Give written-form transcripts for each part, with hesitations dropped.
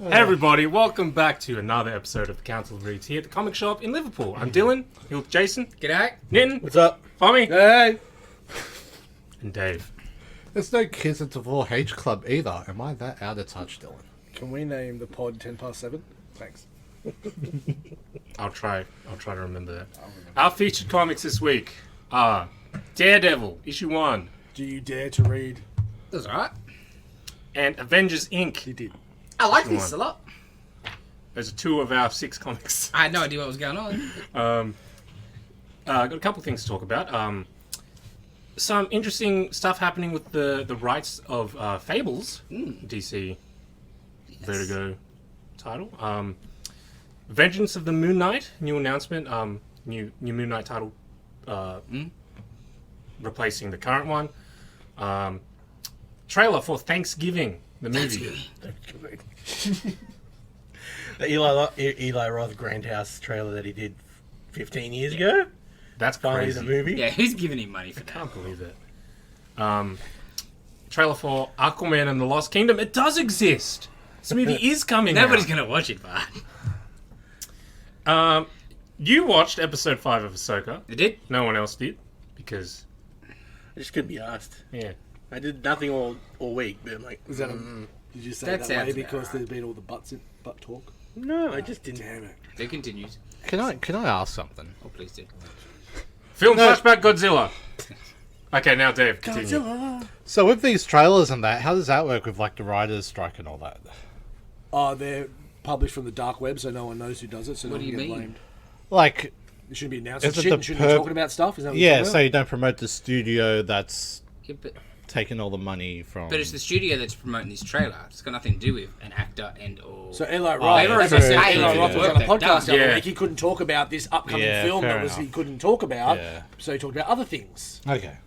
Hey everybody, welcome back to another episode of the Council of Reads here at the comic shop in Liverpool. I'm Dylan, here with Jason. G'day. Nitin. What's up? Fami. Hey! And Dave. There's no kids at the 4H Club either. Am I that out of touch, Dylan? Can we name the pod 10 past 7? Thanks. I'll try to remember that. Our featured comics this week are Daredevil, issue 1. Do you dare to read? That's alright. And Avengers Inc. You did. I like Issue this a lot. Those are 2 of our 6 comics. I had no idea what was going on. Got a couple of things to talk about. Some interesting stuff happening with the rights of Fables, DC Vertigo title. Vengeance of the Moon Knight, new announcement. New Moon Knight title replacing the current one. Trailer for Thanksgiving, the movie. The Eli Roth Grindhouse trailer that he did 15 years ago. That's Finally crazy. the movie. Yeah, who's giving him money for that? Can't believe it. Trailer for Aquaman and the Lost Kingdom. It does exist. This movie is coming Nobody's out. going to watch it, but... You watched episode 5 of Ahsoka. It did? No one else did. Because, I just couldn't be asked. yeah. I did nothing all week, but I'm like, Is that did you say That that, sounds way about because right. there's been all the butt talk? no, I just didn't. Damn it. It continues. Can I ask something? Oh, please do. Film Flashback Godzilla. Okay, now Dave, continue. Godzilla! So with these trailers and that, how does that work with like the writers' strike and all that? Oh, they're published from the dark web, so no one knows who does it, so What no do one you can get mean? blamed. Like, You shouldn't be announcing Is it shit, the you shouldn't be perp- talking about stuff, is that what you're yeah, talking so about? you don't promote the studio that's Yeah, taking all the money from... but it's the studio that's promoting this trailer. It's got nothing to do with an actor and or... So Eli Oh, Roth, yeah, that's true, what I said, true, Eli yeah. Roth was on a podcast the Yeah. other week. He couldn't talk about this upcoming Yeah, film fair that he enough. couldn't talk about, Yeah. so he talked about other things. Okay.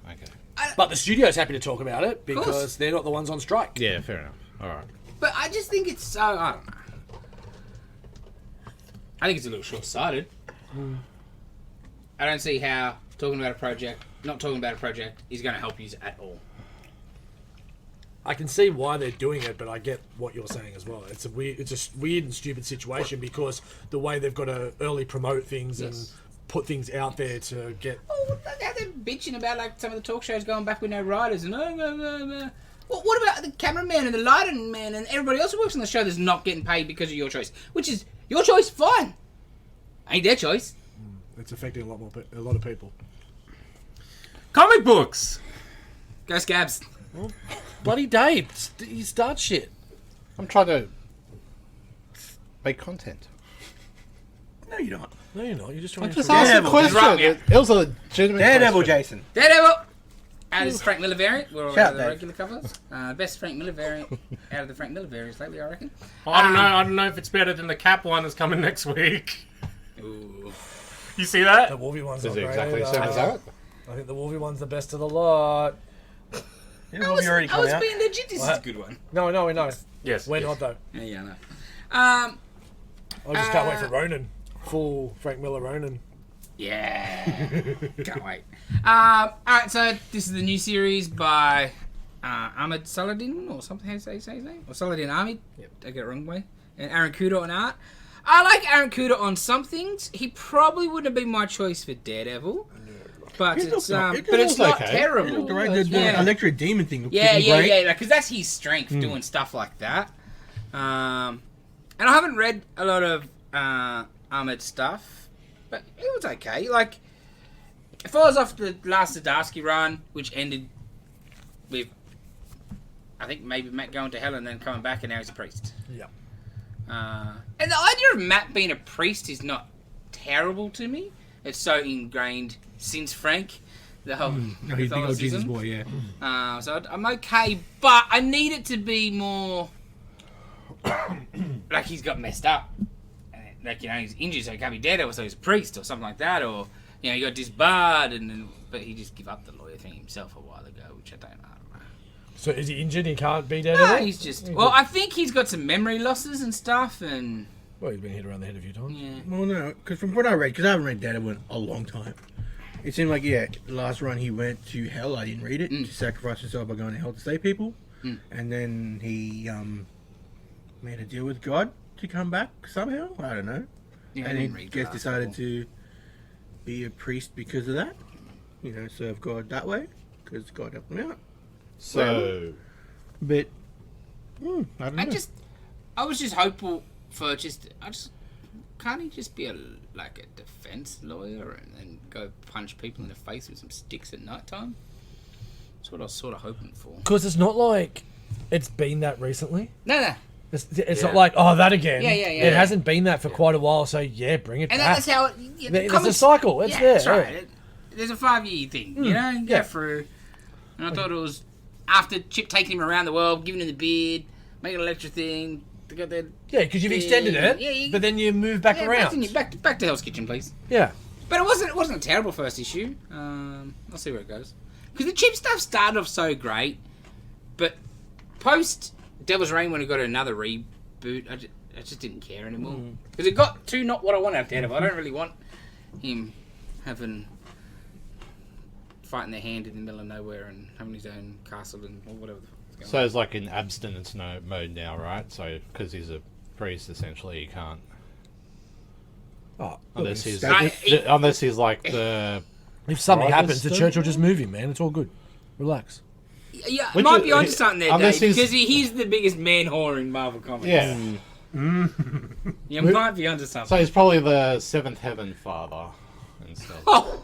But the studio's happy to talk about it course. because they're not the ones on strike. Yeah, fair enough. Alright. But I just think it's so... I don't know. I think it's a little short-sighted. I don't see how not talking about a project is going to help you at all. I can see why they're doing it, but I get what you're saying as well. It's a weird and stupid situation because the way they've got to early promote things and put things out there to get. Oh, now they're bitching about like some of the talk shows going back with no writers and Well, what about the cameraman and the lighting man and everybody else who works on the show that's not getting paid because of your choice? Which is your choice, fine. Ain't their choice. It's affecting a lot of people. Comic books. Go Scabs. Bloody Dave, you start shit. I'm trying to make content. No, you're not. No, you're not. You're just trying I to. just asked a Daredevil. question. Right, yeah. It was a legitimate Daredevil, question. Jason. Daredevil. Out of this Frank Miller variant. We're all Shout out of the Dave. regular covers. Best Frank Miller variant out of the Frank Miller variants lately, I reckon. I don't know if it's better than the Cap one that's coming next week. Ooh. You see that? The Wolvie one's Is not it great exactly the either. same as that? I think the Wolvie one's the best of the lot. Didn't Wolvie already I come was out? being legit. This is a What? good one. No, we know. Yes. We're yes. not though. Yeah, I know. I just can't wait for Ronin. Full Frank Miller Ronin. Yeah. Can't wait. Alright, so this is the new series by Ahmed Saladin, or something, how do you say his name? Or Saladin Ahmed. Yep. I get it wrong way. And Aaron Kudo on art. I like Aaron Kudo on some things. He probably wouldn't have been my choice for Daredevil. But It it's looked- it but it's was not okay. terrible. The Yeah. electric demon thing. Yeah, looking yeah, great. yeah. Because that's his strength, doing stuff like that. And I haven't read a lot of Ahmed stuff, but it was okay. Like, it follows off the last Zdarsky run, which ended with, I think, maybe Matt going to hell and then coming back, and now he's a priest. Yeah. And the idea of Matt being a priest is not terrible to me. It's so ingrained since Frank, the whole No, he's big old Jesus Catholicism. boy, yeah. So I'm okay, but I need it to be more like he's got messed up. Like, you know, he's injured, so he can't be Daredevil, so he's a priest or something like that. Or, you know, he got disbarred, but he just gave up the lawyer thing himself a while ago, which I don't know. So is he injured? He can't be No, Daredevil? he's just... Well, I think he's got some memory losses and stuff, and... Well, he's been hit around the head a few times. Yeah. Well, no, because from what I read, because I haven't read Daredevil in a long time, it seemed like, the last run he went to hell, I didn't read it, to sacrifice himself by going to hell to save people, and then he made a deal with God to come back somehow. I don't know. Yeah, And I he didn't read gets that decided article. to be a priest because of that. You know, serve God that way because God helped him out. So, But I don't know. I was just hopeful for can't he just be a defense lawyer and go punch people in the face with some sticks at night time? That's what I was sort of hoping for. Because it's not like it's been that recently. No. It's not like, oh, that again. Yeah. It hasn't been that for quite a while, so yeah, bring it And back. that's how There's a cycle. It's there. That's right. There's a 5-year thing, you know, you go yeah. through. And I thought it was after Chip taking him around the world, giving him the beard, making an electric thing. They got their Yeah, because you've extended it, but then you move back around. Back to Hell's Kitchen, please. Yeah. But it wasn't a terrible first issue. I'll see where it goes. Because the Chip stuff started off so great, but post Devil's Reign, when it got another reboot, I just didn't care anymore. Because it got to not what I want out of Daredevil. I don't really want him fighting their hand in the middle of nowhere and having his own castle and whatever the fuck is going so it's like in abstinence mode now, right? So, because he's a priest, essentially, he can't. Oh, Unless he's like the. if something happens, the Protestant? church will just move him, man. It's all good. Relax. Yeah, Which might is- be onto something there, unless Dave, he's- because he's the biggest man whore in Marvel Comics. Yeah. You might be onto something. So he's probably the seventh heaven father instead. Oh,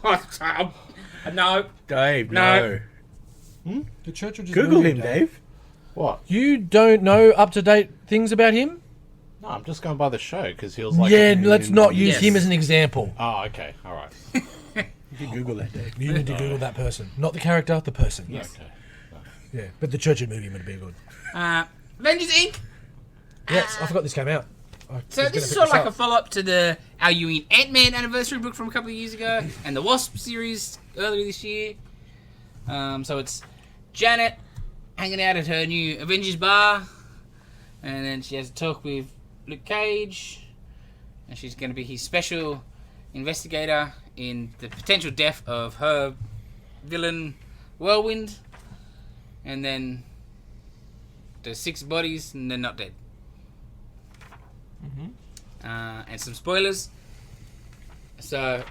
no. Dave, No. no. The church will just Google move him, Dave. What? You don't know up-to-date things about him? No, I'm just going by the show because he was like. yeah, let's not use Yes. him as an example. Oh, okay. All right. You can Google that, Dave. You need to Google that person. Not the character, the person. Yes. Okay. Yeah, but the church would move him, it'd be good. Avengers Inc. Yes, I forgot this came out. So this is sort of like a follow-up to the Al Ewing Ant-Man anniversary book from a couple of years ago, and the Wasp series earlier this year. So it's Janet hanging out at her new Avengers bar, and then she has a talk with Luke Cage, and she's going to be his special investigator in the potential death of her villain Whirlwind, and then there's 6 bodies and they're not dead. And some spoilers. So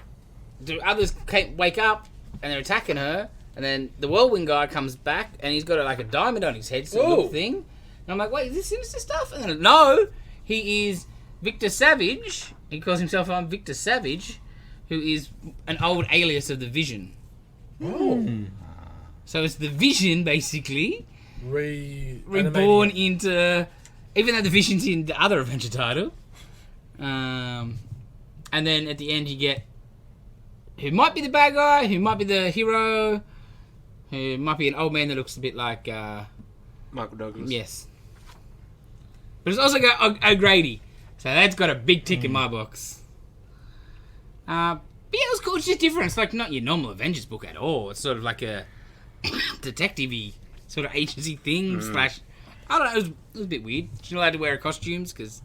the others wake up and they're attacking her, and then the Whirlwind guy comes back and he's got a diamond on his head, some little thing. And I'm like, wait, is this sinister stuff? And then, no, he is Victor Savage. He calls himself Victor Savage, who is an old alias of the Vision. So it's the Vision, basically, reborn into, even though the Vision's in the other Avenger title. And then at the end you get who might be the bad guy, who might be the hero, who might be an old man that looks a bit like Michael Douglas. yes. But it's also got O'Grady, so that's got a big tick in my box. But yeah, it was cool. It's just different. It's like not your normal Avengers book at all. It's sort of like a detective-y sort of agency thing slash. I don't know. It was a bit weird. She's not allowed to wear her costumes because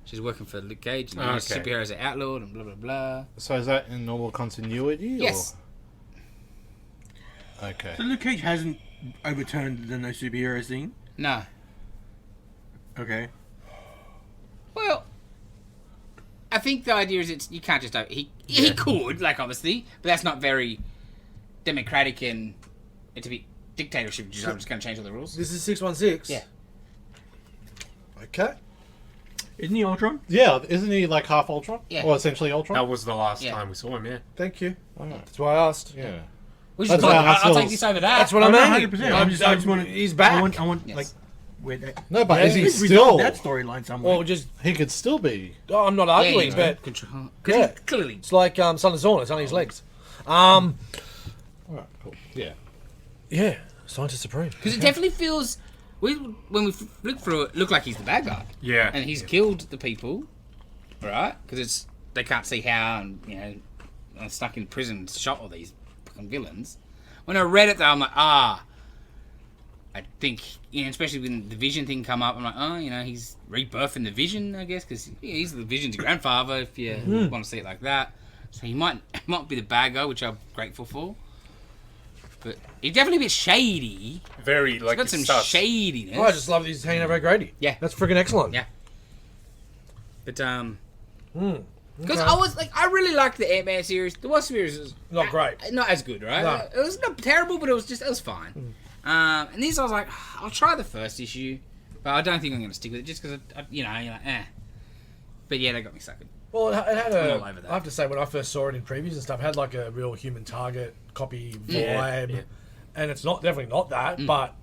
she's working for Luke Cage, and superheroes are outlawed and blah blah blah. So is that in normal continuity? Yes. Or? Okay. So Luke Cage hasn't overturned the no superheroes thing? No. Okay. Well, I think the idea is you can't just he could, obviously, but that's not very democratic, and it's a bit dictatorship. I'm just going to change all the rules. This is 616? Yeah. Okay. Isn't he Ultron? Yeah, isn't he like half Ultron? Yeah. Or essentially Ultron? That was the last Yeah. time we saw him, yeah. Thank you. Alright. That's why I asked. Yeah. We That's should why I I'll still- take this over that. That's what I mean. 100%. I just want to. He's back. I want Yes. like, where that. No, but is he Resolve still? that storyline somewhere. Or just, He could still be. I'm not arguing, but control. Yeah. Clearly. it's like Son of Zorn, it's on his legs. Alright, cool. Yeah. Yeah, scientists approve. Because it definitely feels. When we look through it, look like he's the bad guy. Yeah. And he's killed the people, right? Because they can't see how, and I'm stuck in prison, shot all these fucking villains. When I read it, though, I'm like, I think, especially when the Vision thing come up, I'm like, he's rebirthing the Vision, I guess, because he's the Vision's grandfather, if you want to see it like that. So he might be the bad guy, which I'm grateful for. But he's definitely a bit shady. Very, like, He's got some sus. shadiness. Oh, I just love that he's hanging over Grady. Yeah. That's freaking excellent. Yeah. But, Okay. because I really liked the Ant-Man series. The Wasp series was Not great. not as good, right? No. It was not terrible, but it was fine. And this I was like, I'll try the first issue, but I don't think I'm going to stick with it just because, you're like, eh. But yeah, they got me suckered. Well, it had I'm all over that. I have to say, when I first saw it in previews and stuff, it had like a real Human Target copy vibe. Yeah. And it's definitely not that, but,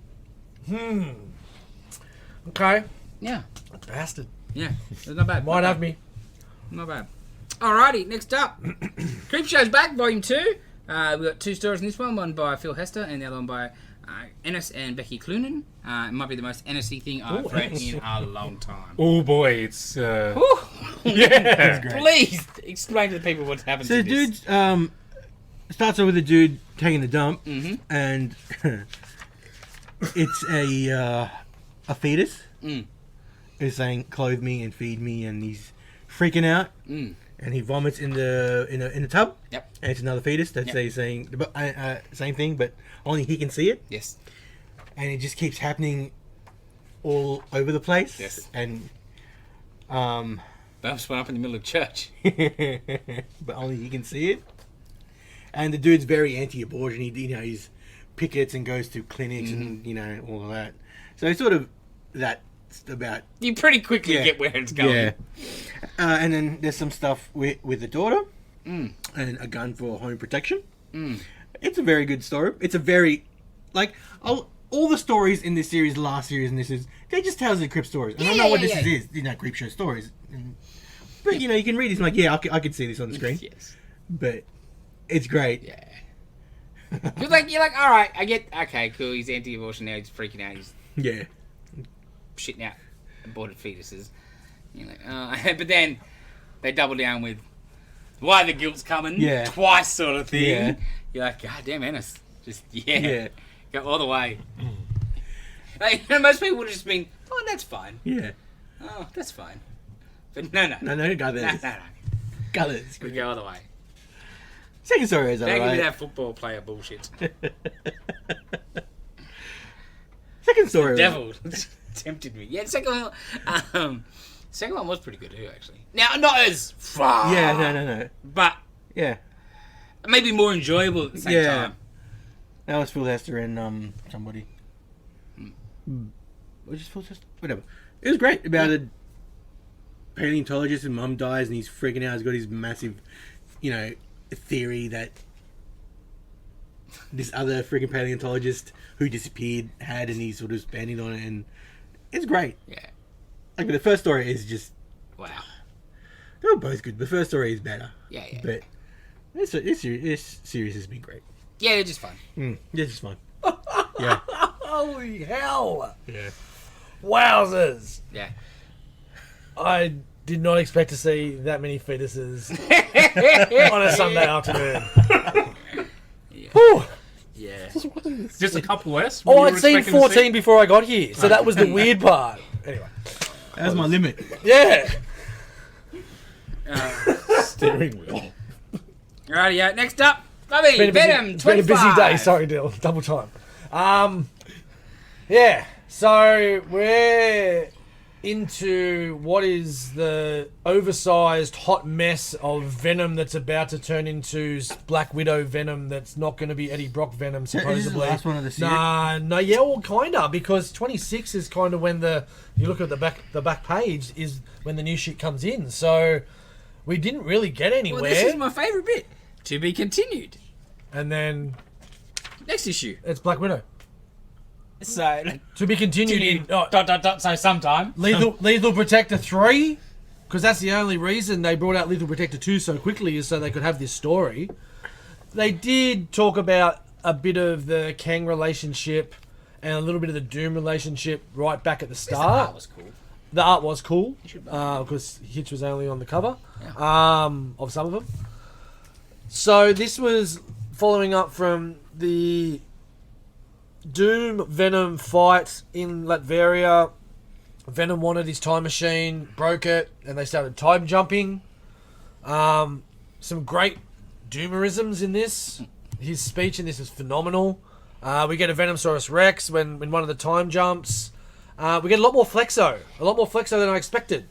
okay. Yeah, Bastard. yeah, it's not bad. Might have me. Not bad. Alrighty, next up, Creepshow's back, Volume 2. We got 2 stories in this one by Phil Hester and the other one by Ennis and Becky Cloonan. It might be the most Ennis-y thing I've read in a long time. Oh boy, it's Whew. yeah. Please explain to the people what's happened So to the this. dude starts off with a dude taking a dump, and it's a fetus. He's saying, "Clothe me and feed me," and he's freaking out. And he vomits in the tub. Yep. And it's another fetus that's saying the same thing, but only he can see it. Yes. And it just keeps happening all over the place. Yes. And Bumps went up in the middle of church. but only he can see it. And the dude's very anti-abortion. He's pickets and goes to clinics and all of that. So it's sort of that's about. You pretty quickly get where it's going. Yeah. And then there's some stuff with the daughter and a gun for home protection. It's a very good story. It's a very all the stories in this series, last series, and they just tell us the Crip stories. I don't know what this is. Creepshow stories. But you can read this. I'm like, yeah, I could see this on the screen. Yes. But it's great. Yeah. You're like, all right, I get. Okay, cool. He's anti-abortion now. He's freaking out. He's Yeah. shitting out aborted fetuses. You're like, but then they double down with why the guilt's coming. Yeah. Twice, sort of thing. Yeah. You're like, God damn, Ennis. Just Yeah. Go all the way. Like, most people would have just been, oh, that's fine. Yeah. Oh, that's fine. But no. No, got this. No. Got this. We go all the way. Second story is Back with alright. that football player bullshit. Second story. was- Devil tempted me. Yeah, second one was pretty good too, actually. Now, not as far. Yeah, no. But Yeah. maybe more enjoyable at the same time. That was Phil Hester and somebody. Was it Phil Hester? Whatever. It was great about a paleontologist and mum dies and he's freaking out. He's got his massive, theory that this other freaking paleontologist who disappeared had, and he's sort of expanding on it, and it's great. Yeah. Like, but the first story is just, Wow. they were both good. The first story is better. Yeah. But this series has been great. Yeah, they're just fun. This is fun. Yeah. Holy hell. Yeah. Wowzers. Yeah. I did not expect to see that many fetuses on a Sunday afternoon. Whew. Yeah. Just a couple less. Oh, What I'd you were seen expecting to see? 14 before I got here, so that was the weird part. Anyway. That was my limit. Yeah. Steering wheel. Alrighty, yeah. Next up, Bobby, Venom, It's been a 25. busy day. Sorry, Dill. Double time. Yeah. So we're into what is the oversized hot mess of Venom that's about to turn into Black Widow Venom. That's not going to be Eddie Brock Venom, supposedly. Is this the last one of the series? No, yeah, well, kinda, because 26 is kind of when you look at the back page is when the new shit comes in. So we didn't really get anywhere. Well, this is my favourite bit. To be continued. And then Next issue. it's Black Widow. So, To be continued in so sometime. Lethal Protector 3, because that's the only reason they brought out Lethal Protector 2 so quickly is so they could have this story. They did talk about a bit of the Kang relationship and a little bit of the Doom relationship right back at the The art start. was cool. The art was cool, because Hitch was only on the cover of some of them. So this was following up from the Doom Venom fight in Latveria. Venom wanted his time machine, broke it, and they started time jumping. Some great Doomerisms in this. His speech in this is phenomenal. We get a Venomsaurus Rex when one of the time jumps. We get a lot more Flexo. A lot more Flexo than I expected.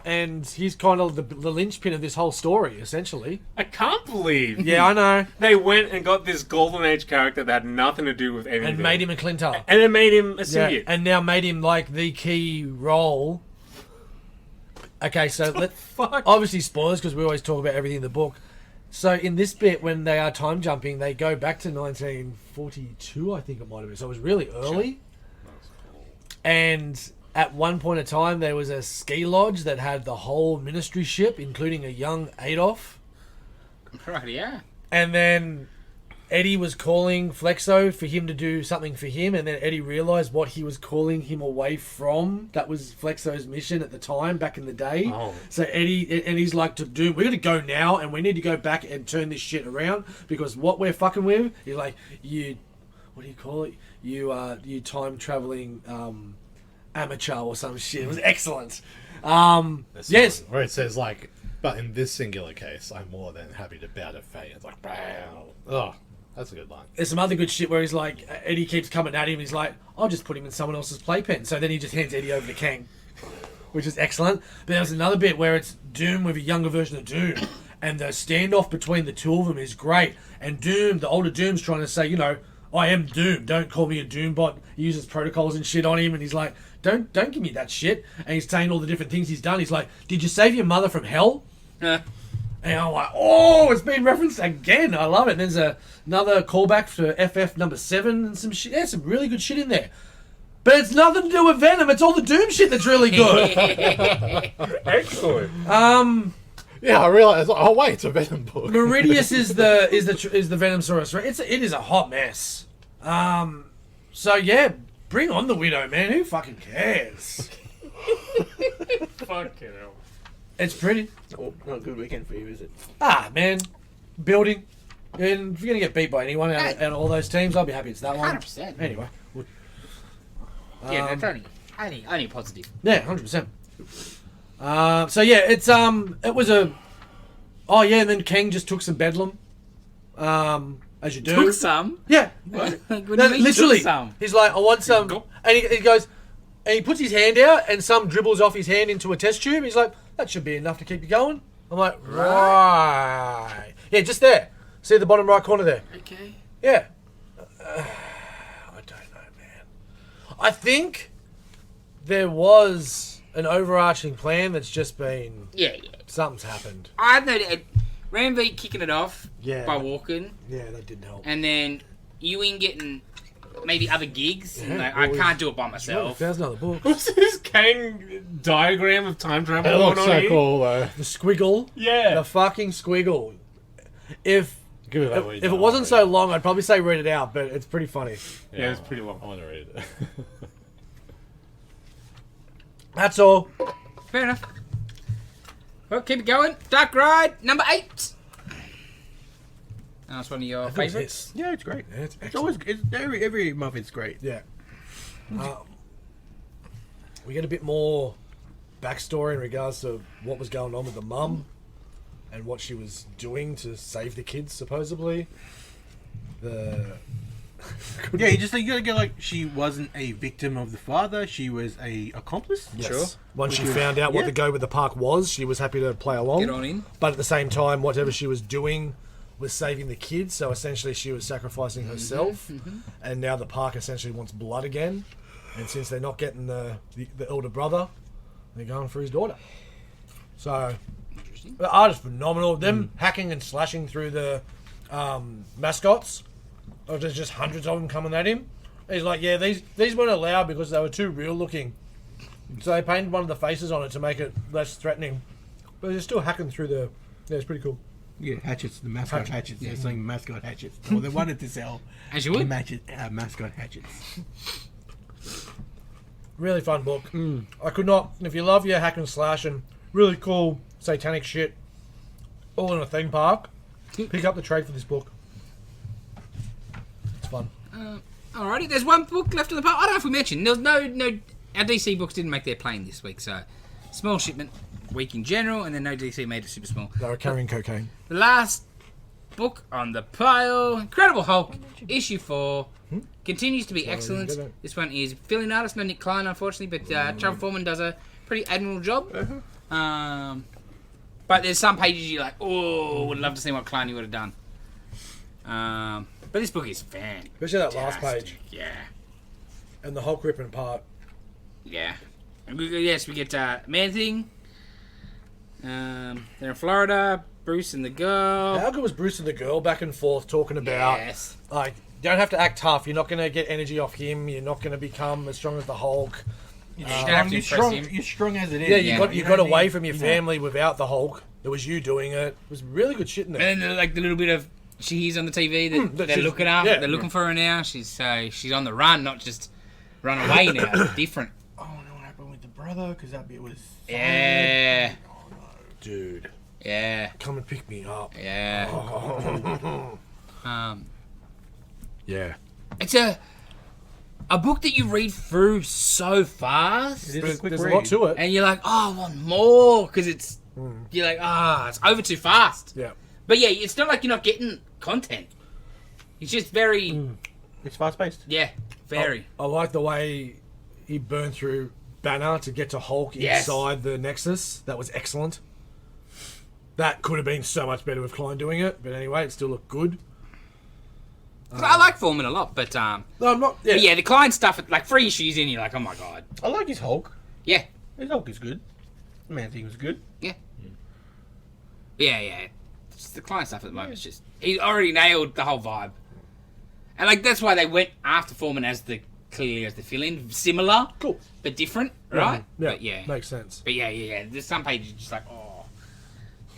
And he's kind of the linchpin of this whole story, essentially. I can't believe. Yeah, I know. They went and got this Golden Age character that had nothing to do with anything. And made him a Clintar. And then made him a Yeah, symbiote. and now made him like the key role. Okay, so obviously spoilers because we always talk about everything in the book. So in this bit, when they are time jumping, they go back to 1942, I think it might have been. So it was really early. And at one point in time, there was a ski lodge that had the whole Ministry ship, including a young Adolf. Right, yeah. And then Eddie was calling Flexo for him to do something for him, and then Eddie realised what he was calling him away from. That was Flexo's mission at the time, back in the day. Oh. So Eddie, and he's like, we're going to go now, and we need to go back and turn this shit around, because what we're fucking with is like, what do you call it? You time-travelling amateur or some shit. It was excellent. Yes. Where it says, like, but in this singular case, I'm more than happy to bow to fate. It's like, wow. Oh, that's a good line. There's some other good shit where he's like, Eddie keeps coming at him. He's like, I'll just put him in someone else's playpen. So then he just hands Eddie over to Kang, which is excellent. But there's another bit where it's Doom with a younger version of Doom. And the standoff between the two of them is great. And Doom, the older Doom's trying to say, I am Doom. Don't call me a Doom bot. He uses protocols and shit on him. And he's like, don't give me that shit. And he's saying all the different things he's done. He's like, did you save your mother from hell? And I'm like, oh, it's been referenced again. I love it. And there's another callback for FF number 7 and some shit. There's some really good shit in there. But it's nothing to do with Venom. It's all the Doom shit that's really good. Excellent. Yeah, I realised. Oh wait, it's a Venom book. Meridius is the Venomsaurus, right? It is a hot mess. So yeah, bring on the Widow, man. Who fucking cares? Fucking hell. It's pretty. Oh, not a good weekend for you, is it? Man, building. And if you're gonna get beat by anyone out of all those teams, I'll be happy it's that one. 100%. Anyway, Yeah, that's only positive. yeah, 100%. So yeah, it was a. Oh yeah, and then Kang just took some bedlam. As you do. Took some. Yeah. What do you No, mean literally. took some? He's like, I want some. And he goes, and he puts his hand out, and some dribbles off his hand into a test tube. He's like, that should be enough to keep you going. I'm like, right. Yeah, just there. See the bottom right corner there. Okay. Yeah. I don't know, man. I think there was an overarching plan that's just been. Yeah. Something's happened. I have no doubt. Ramsey kicking it off Yeah. by walking, Yeah, that didn't help. and then Ewing getting maybe other gigs. Yeah, and like, well, I can't do it by myself. There's another book. What's this Kang diagram of time travel It looks going on so here? cool though. The squiggle. Yeah. The fucking squiggle. If Give it that if way. it wasn't so long, I'd probably say read it out, but it's pretty funny. Yeah, it's pretty long. I want to read it. That's all. Fair enough. Well, keep it going. Dark Ride, number 8. That's one of your favourites. Yeah, it's great. Yeah, it's It's always every month. It's great. Yeah. We get a bit more backstory in regards to what was going on with the mum and what she was doing to save the kids, supposedly. Yeah, you gotta get like she wasn't a victim of the father. She was a accomplice. Yes. Sure. Once she found out what yeah. the go with the park was, she was happy to play along. Get on in. But at the same time, whatever she was doing was saving the kids. So essentially, she was sacrificing herself. And now the park essentially wants blood again. And since they're not getting the elder brother, they're going for his daughter. So the art is phenomenal. Them hacking and slashing through the mascots. Or there's just hundreds of them coming at him. He's like, yeah, these weren't allowed because they were too real looking. So they painted one of the faces on it to make it less threatening. But they're still hacking through the... Yeah, it's pretty cool. Yeah, hatchets. The mascot hatchets. They're selling mascot hatchets. Well, they wanted to sell As you would. mascot hatchets. Really fun book. I could not... If you love your hack and slash and really cool satanic shit all in a theme park, pick up the trade for this book. It's fun. Alrighty, there's one book left in the park. I don't know if we mentioned. There's no. Our DC books didn't make their plane this week, so small shipment week in general, and then no DC made it super small. They were carrying cocaine. The last book on the pile. Incredible Hulk, issue 4. Continues to be excellent. get it. This one is filling artist, no Nick Klein, unfortunately, but Trevor Foreman does a pretty admirable job. But there's some pages you're like, oh, would love to see what Klein would have done. But this book is fantastic. Especially that last page. Yeah. And the Hulk ripping apart. Yeah. And yes, we get Man-Thing. They're in Florida. Bruce and the girl. How good was Bruce and the girl back and forth talking about, Yes. like, you don't have to act tough. You're not going to get energy off him. You're not going to become as strong as the Hulk. You don't have to impress him. You're strong as it is. Yeah, Yeah. you got away from your family without the Hulk. It was you doing it. It was really good shit in there. And then like the little bit of she's on the TV that that they're she's- looking up. yeah. They're looking for her now. She's on the run, not just run away now. Different. Oh, no, what happened with the brother? Because that bit was... Yeah. Dude, Yeah. come and pick me up. Yeah. Yeah. It's a book that you read through so fast, It is a quick There's read. a lot to it. and you're like, oh, I want more, because it's you're like, it's over too fast. Yeah. But yeah, it's not like you're not getting content. It's just very, It's fast-paced. yeah, very. I like the way he burned through Banner to get to Hulk Yes. inside the Nexus. That was excellent. That could have been so much better with Klein doing it, but anyway, it still looked good. I like Foreman a lot, but No, I'm not. Yeah. but yeah, the Klein stuff, like 3 issues in, you're like, oh my god. I like his Hulk. Yeah. His Hulk is good. The Man-Thing was good. Yeah. Yeah. Just the Klein stuff at the moment is just he already nailed the whole vibe. And like that's why they went after Foreman as the fill-in. Similar, Cool. but different, right? Yeah. But yeah. Makes sense. But yeah. There's some pages just like, oh,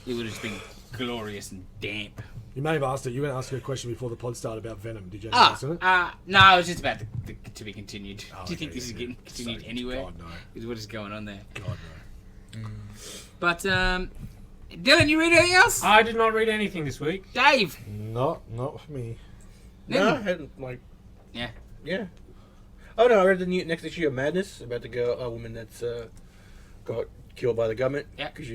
it would have just been glorious and damp. You may have asked it. You were going to ask a question before the pod started about Venom. Did you answer it? No, it was just about the to be continued. Do you think okay, this is yeah. getting continued So, anywhere? God, no. Is what is going on there? God, no. But Dylan, you read anything else? I did not read anything this week. Dave. Not for me. No, I hadn't, like... Yeah. Yeah. Oh, no, I read the next issue of Madness about a woman that's got killed by the government. Yeah. Because,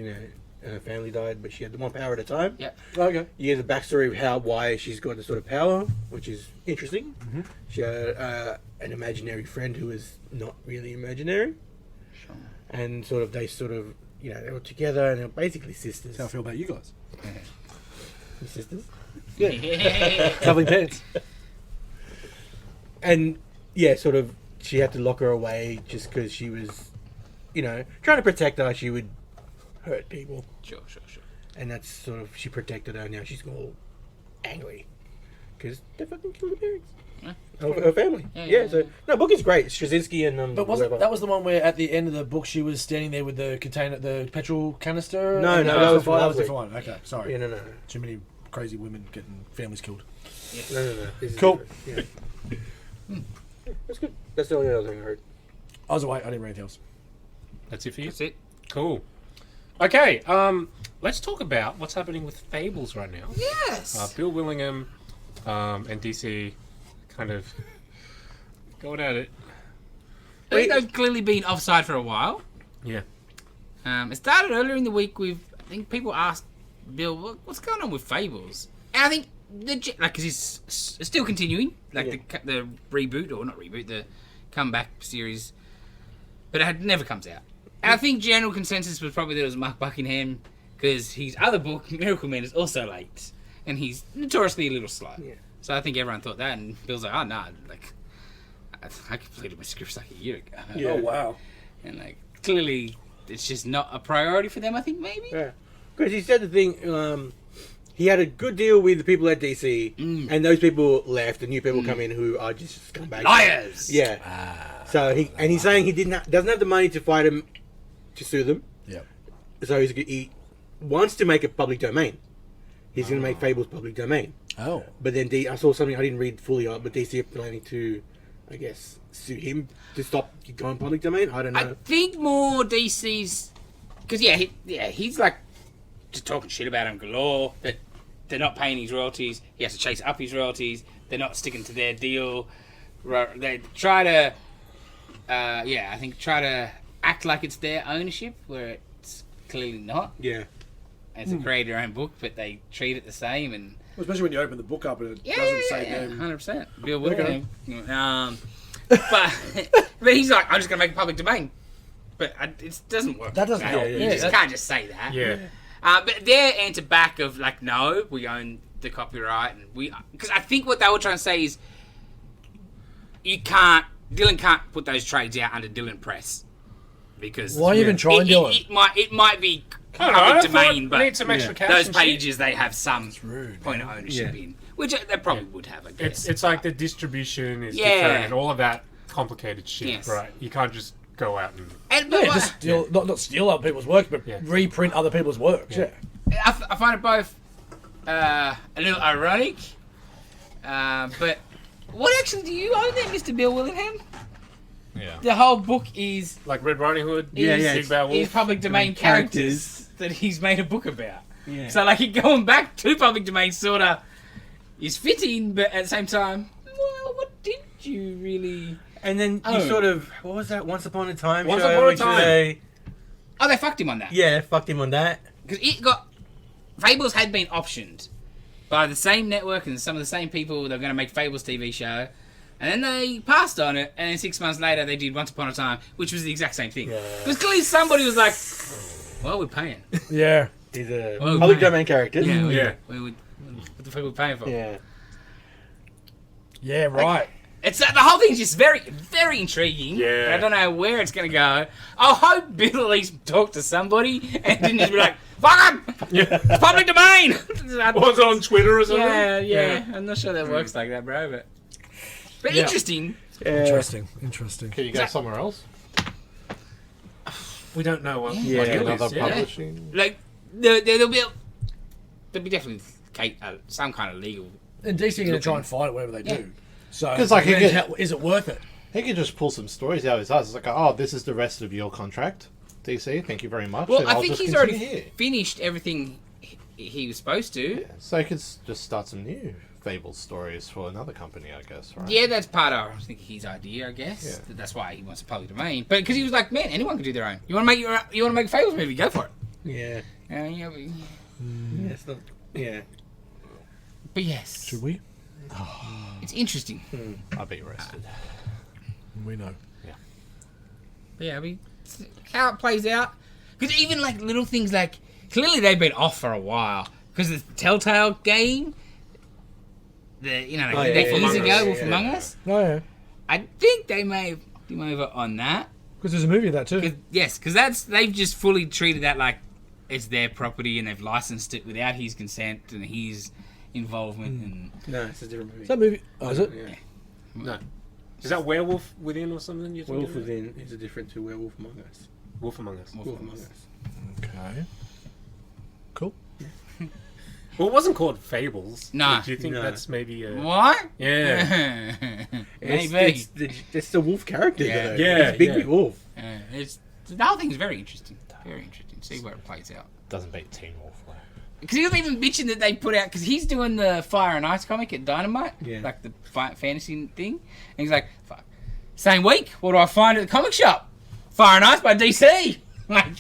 her family died, but she had the one power at a time. Yeah. Okay. You get the backstory of why she's got this sort of power, which is interesting. Mm-hmm. She had an imaginary friend who was not really imaginary, Sure. and they were together and they were basically sisters. That's how I feel about you guys. Sisters. Traveling pants. And yeah, she had to lock her away just because she was, trying to protect her. She would hurt people, Sure. and that's she protected her. Now she's all angry because they fucking killed her parents. Her family. Yeah. So no, book is great. Straczynski and But whoever. that was the one where at the end of the book she was standing there with the container, the petrol canister? No, And that was that was a last different one. Okay, sorry. Yeah, no. Too many crazy women getting families killed. No. This is Cool. different. Yeah. That's good. That's the only other thing I heard. I was away. I didn't read anything else. That's it for you? That's it. Cool. Okay, let's talk about what's happening with Fables right now. Yes. Bill Willingham and DC kind of going at it. They've clearly been offside for a while. Yeah. It started earlier in the week with, I think people asked Bill, what's going on with Fables? And I think, because he's still continuing, the reboot, or not reboot, the comeback series, but it never comes out. And I think general consensus was probably that it was Mark Buckingham, because his other book, Miracle Man, is also late, and he's notoriously a little slow. Yeah. So I think everyone thought that, and Bill's like, oh, no, I completed my scripts like a year ago. Yeah. Oh, wow. And clearly it's just not a priority for them, I think, maybe. Yeah, because he said the thing. He had a good deal with the people at DC, and those people left, and new people come in who are just scumbags. Liars. Yeah. So he's saying he doesn't have the money to fight him, to sue them. Yeah. So he wants to make it public domain. He's going to make Fables public domain. Oh. But then I saw something I didn't read fully on, but DC are planning to, I guess, sue him to stop it going public domain. I don't know. I think more DC's... Because, he's just talking shit about him galore, that they're not paying his royalties. He has to chase up his royalties. They're not sticking to their deal. They try to... I think try to act like it's their ownership, where it's clearly not. Yeah. It's a creator-owned book, but they treat it the same, and Especially when you open the book up and it Yeah, doesn't say them. 100%. Bill Willingham. But he's like, I'm just gonna make it public domain. But it doesn't work. That doesn't- That. yeah, You just can't just say that. Yeah. But their answer back of like, no, we own the copyright, and because I think what they were trying to say is, Dylan can't put those trades out under Dylan Press because Why even try and do it? It might be I don't know, public I thought domain, it but needs some extra cash those and shit. pages they have some rude, point of ownership Yeah. in, which they probably would have, I guess. It's like the distribution is Yeah. different and all of that complicated shit, Yes. right? You can't just go out and... But Yeah, what- just steal, not steal other people's work, but Yeah. reprint other people's works. Yeah. I find it both a little ironic, but what actually do you own there, Mr. Bill Willingham? Yeah. The whole book is Like Red Riding Hood, Yeah, is, yeah, Big Bad is Wolf. public domain characters that he's made a book about. Yeah. So like going back to public domain sort of is fitting, but at the same time, well, what did you really? And then you sort of, what was that? Once Upon a Time. Once show, Upon a which Time. they- Oh, they fucked him on that. yeah, fucked him on that. Because it got Fables had been optioned by the same network and some of the same people that were going to make Fables TV show, and then they passed on it. And then 6 months later, they did Once Upon a Time, which was the exact same thing. Because clearly somebody was like, "Well, we're paying." Yeah. He's a Well, public man. domain character. Yeah, Yeah. what the fuck are we paying for? Yeah. Yeah, right. It's the whole thing's just very, very intriguing. Yeah. But I don't know where it's going to go. I hope Bill at least talked to somebody and didn't just be like, "Fuck him! Yeah. It's public domain!" Was it on Twitter or something? Yeah. I'm not sure that works like that, bro. But Yeah. interesting. Interesting. Can you go somewhere else? We don't know what Yeah. what Like it another is, yeah. publishing? Like there'll be definitely some kind of legal. And DC are going to try and fight it whatever they Yeah. do. So, 'Cause, like, you depends get- how- is it worth it? He could just pull some stories out of his ass. It's like, oh, this is the rest of your contract, DC. Thank you very much. Well, and I I'll think just he's continue already here. finished everything he was supposed to. So he could just start some new Fables stories for another company, I guess, right? Yeah, that's part of I think his idea. I guess Yeah. that's why he wants a public domain. But because he was like, man, anyone can do their own. You want to make a Fables movie? Go for it. Yeah. Yeah, It's not, yeah. but yes, Should we? it's interesting. I'll be arrested. We know. But yeah, I mean, how it plays out. Because even like little things like clearly they've been off for a while because the Telltale game, years Among ago, Us. Wolf Yeah. Among Us. Oh, yeah. I think they may have come over on that. Because there's a movie of that too. Because they've just fully treated that like it's their property and they've licensed it without his consent and his involvement. And No, it's a different movie. Is that movie? Oh, is it? Yeah. No. Is that Werewolf Within or something? You're thinking Wolf of? Within is different to Werewolf Among Us. Wolf Among Us. Wolf Among Us. Okay. Cool. Well, it wasn't called Fables. No. Do you think No. that's maybe a... what? Yeah. Maybe. It's the wolf character, Yeah. though. Yeah, It's Big yeah. Big Wolf. The whole thing's very interesting. Very interesting. See where it plays out. Doesn't beat Teen Wolf, though. Because he was even bitching that they put out, because he's doing the Fire and Ice comic at Dynamite, Yeah. like the fantasy thing. And he's like, fuck. Same week, what do I find at the comic shop? Fire and Ice by DC. Like,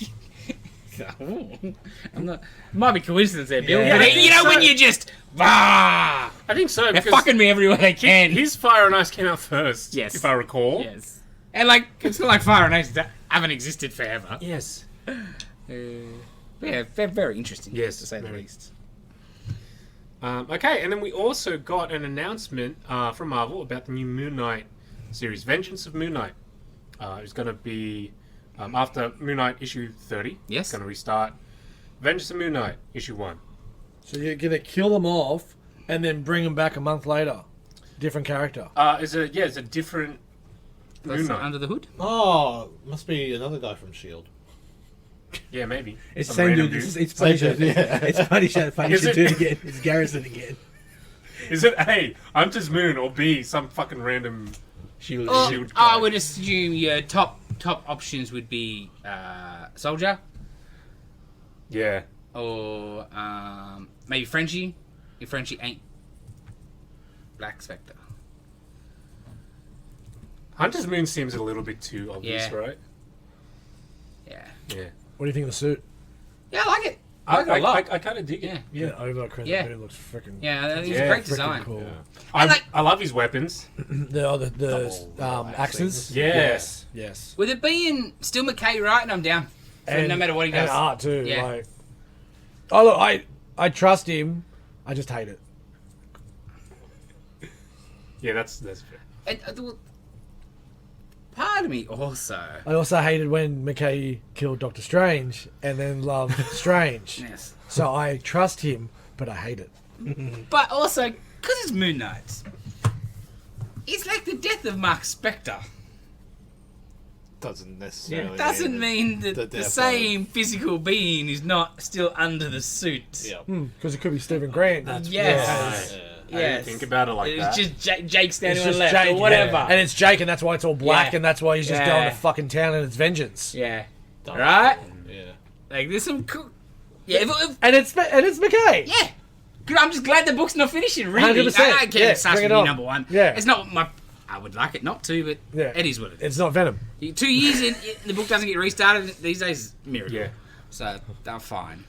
I'm not. It might be coincidence there, Bill. Yeah, but I think you know so. when you just, I I think so. they're because fucking me everywhere they can. His Fire and Ice came out first, Yes. if I recall. Yes. And like, it's not like Fire and Ice haven't existed forever. Yes. Yeah, they're very interesting. Yes, to say the very. least. Okay, and then we also got an announcement from Marvel about the new Moon Knight series, Vengeance of Moon Knight. It's going to be after Moon Knight issue 30. Yes. It's going to restart Vengeance of Moon Knight issue 1. So you're going to kill them off and then bring them back a month later. Different character. It's a different Moon That's Knight. under the hood. Oh, must be another guy from S.H.I.E.L.D. Yeah, maybe. It's the Some same random dude. It's Punisher. Yeah. It's Punisher. Punisher it? 2 again. It's Garrison again. Is it A, I'm just Moon, or B, some fucking random... Shield. Oh, Shield I guy. would assume your top options would be Soldier Yeah. or maybe Frenchie. If Frenchie ain't Black Spectre. Hunter's Moon seems a little bit too obvious, Yeah. right? Yeah. Yeah. What do you think of the suit? Yeah, I like it. I kind of dig it. Yeah, over Crimson Yeah. Moon looks freaking. Yeah, it's Yeah, a great freaking design. cool. I love his weapons. The axes. Yes. Yes. With it being still McKay writing, I'm down. So no matter what he does. And art too. Yeah. Like, oh look, I trust him. I just hate it. Yeah, that's fair. And, part of me also. I also hated when McKay killed Doctor Strange and then loved Strange. Yes. So I trust him, but I hate it. But also, because it's Moon Knight, it's like the death of Mark Spector. Doesn't necessarily Doesn't mean that the death same physical being is not still under the suit. Yeah. Because it could be Stephen Grant. Yes. I didn't think about it like It's that. just Jake standing It's on just the left Jake, or whatever. yeah. And it's Jake, and that's why it's all black, Yeah. and that's why he's just Yeah. going to fucking town and it's vengeance. Yeah. Right? Yeah. Like, there's some cool... Yeah, And it's McKay. yeah. Good, I'm just glad the book's not finishing, really. 100%. I don't care Yeah, if it starts bring with it me on. number one. Yeah. It's not my... I would like it not to, but Yeah. it is what it is. It's not Venom. 2 years in, the book doesn't get restarted. These days, it's miracle. Yeah. So, they're fine.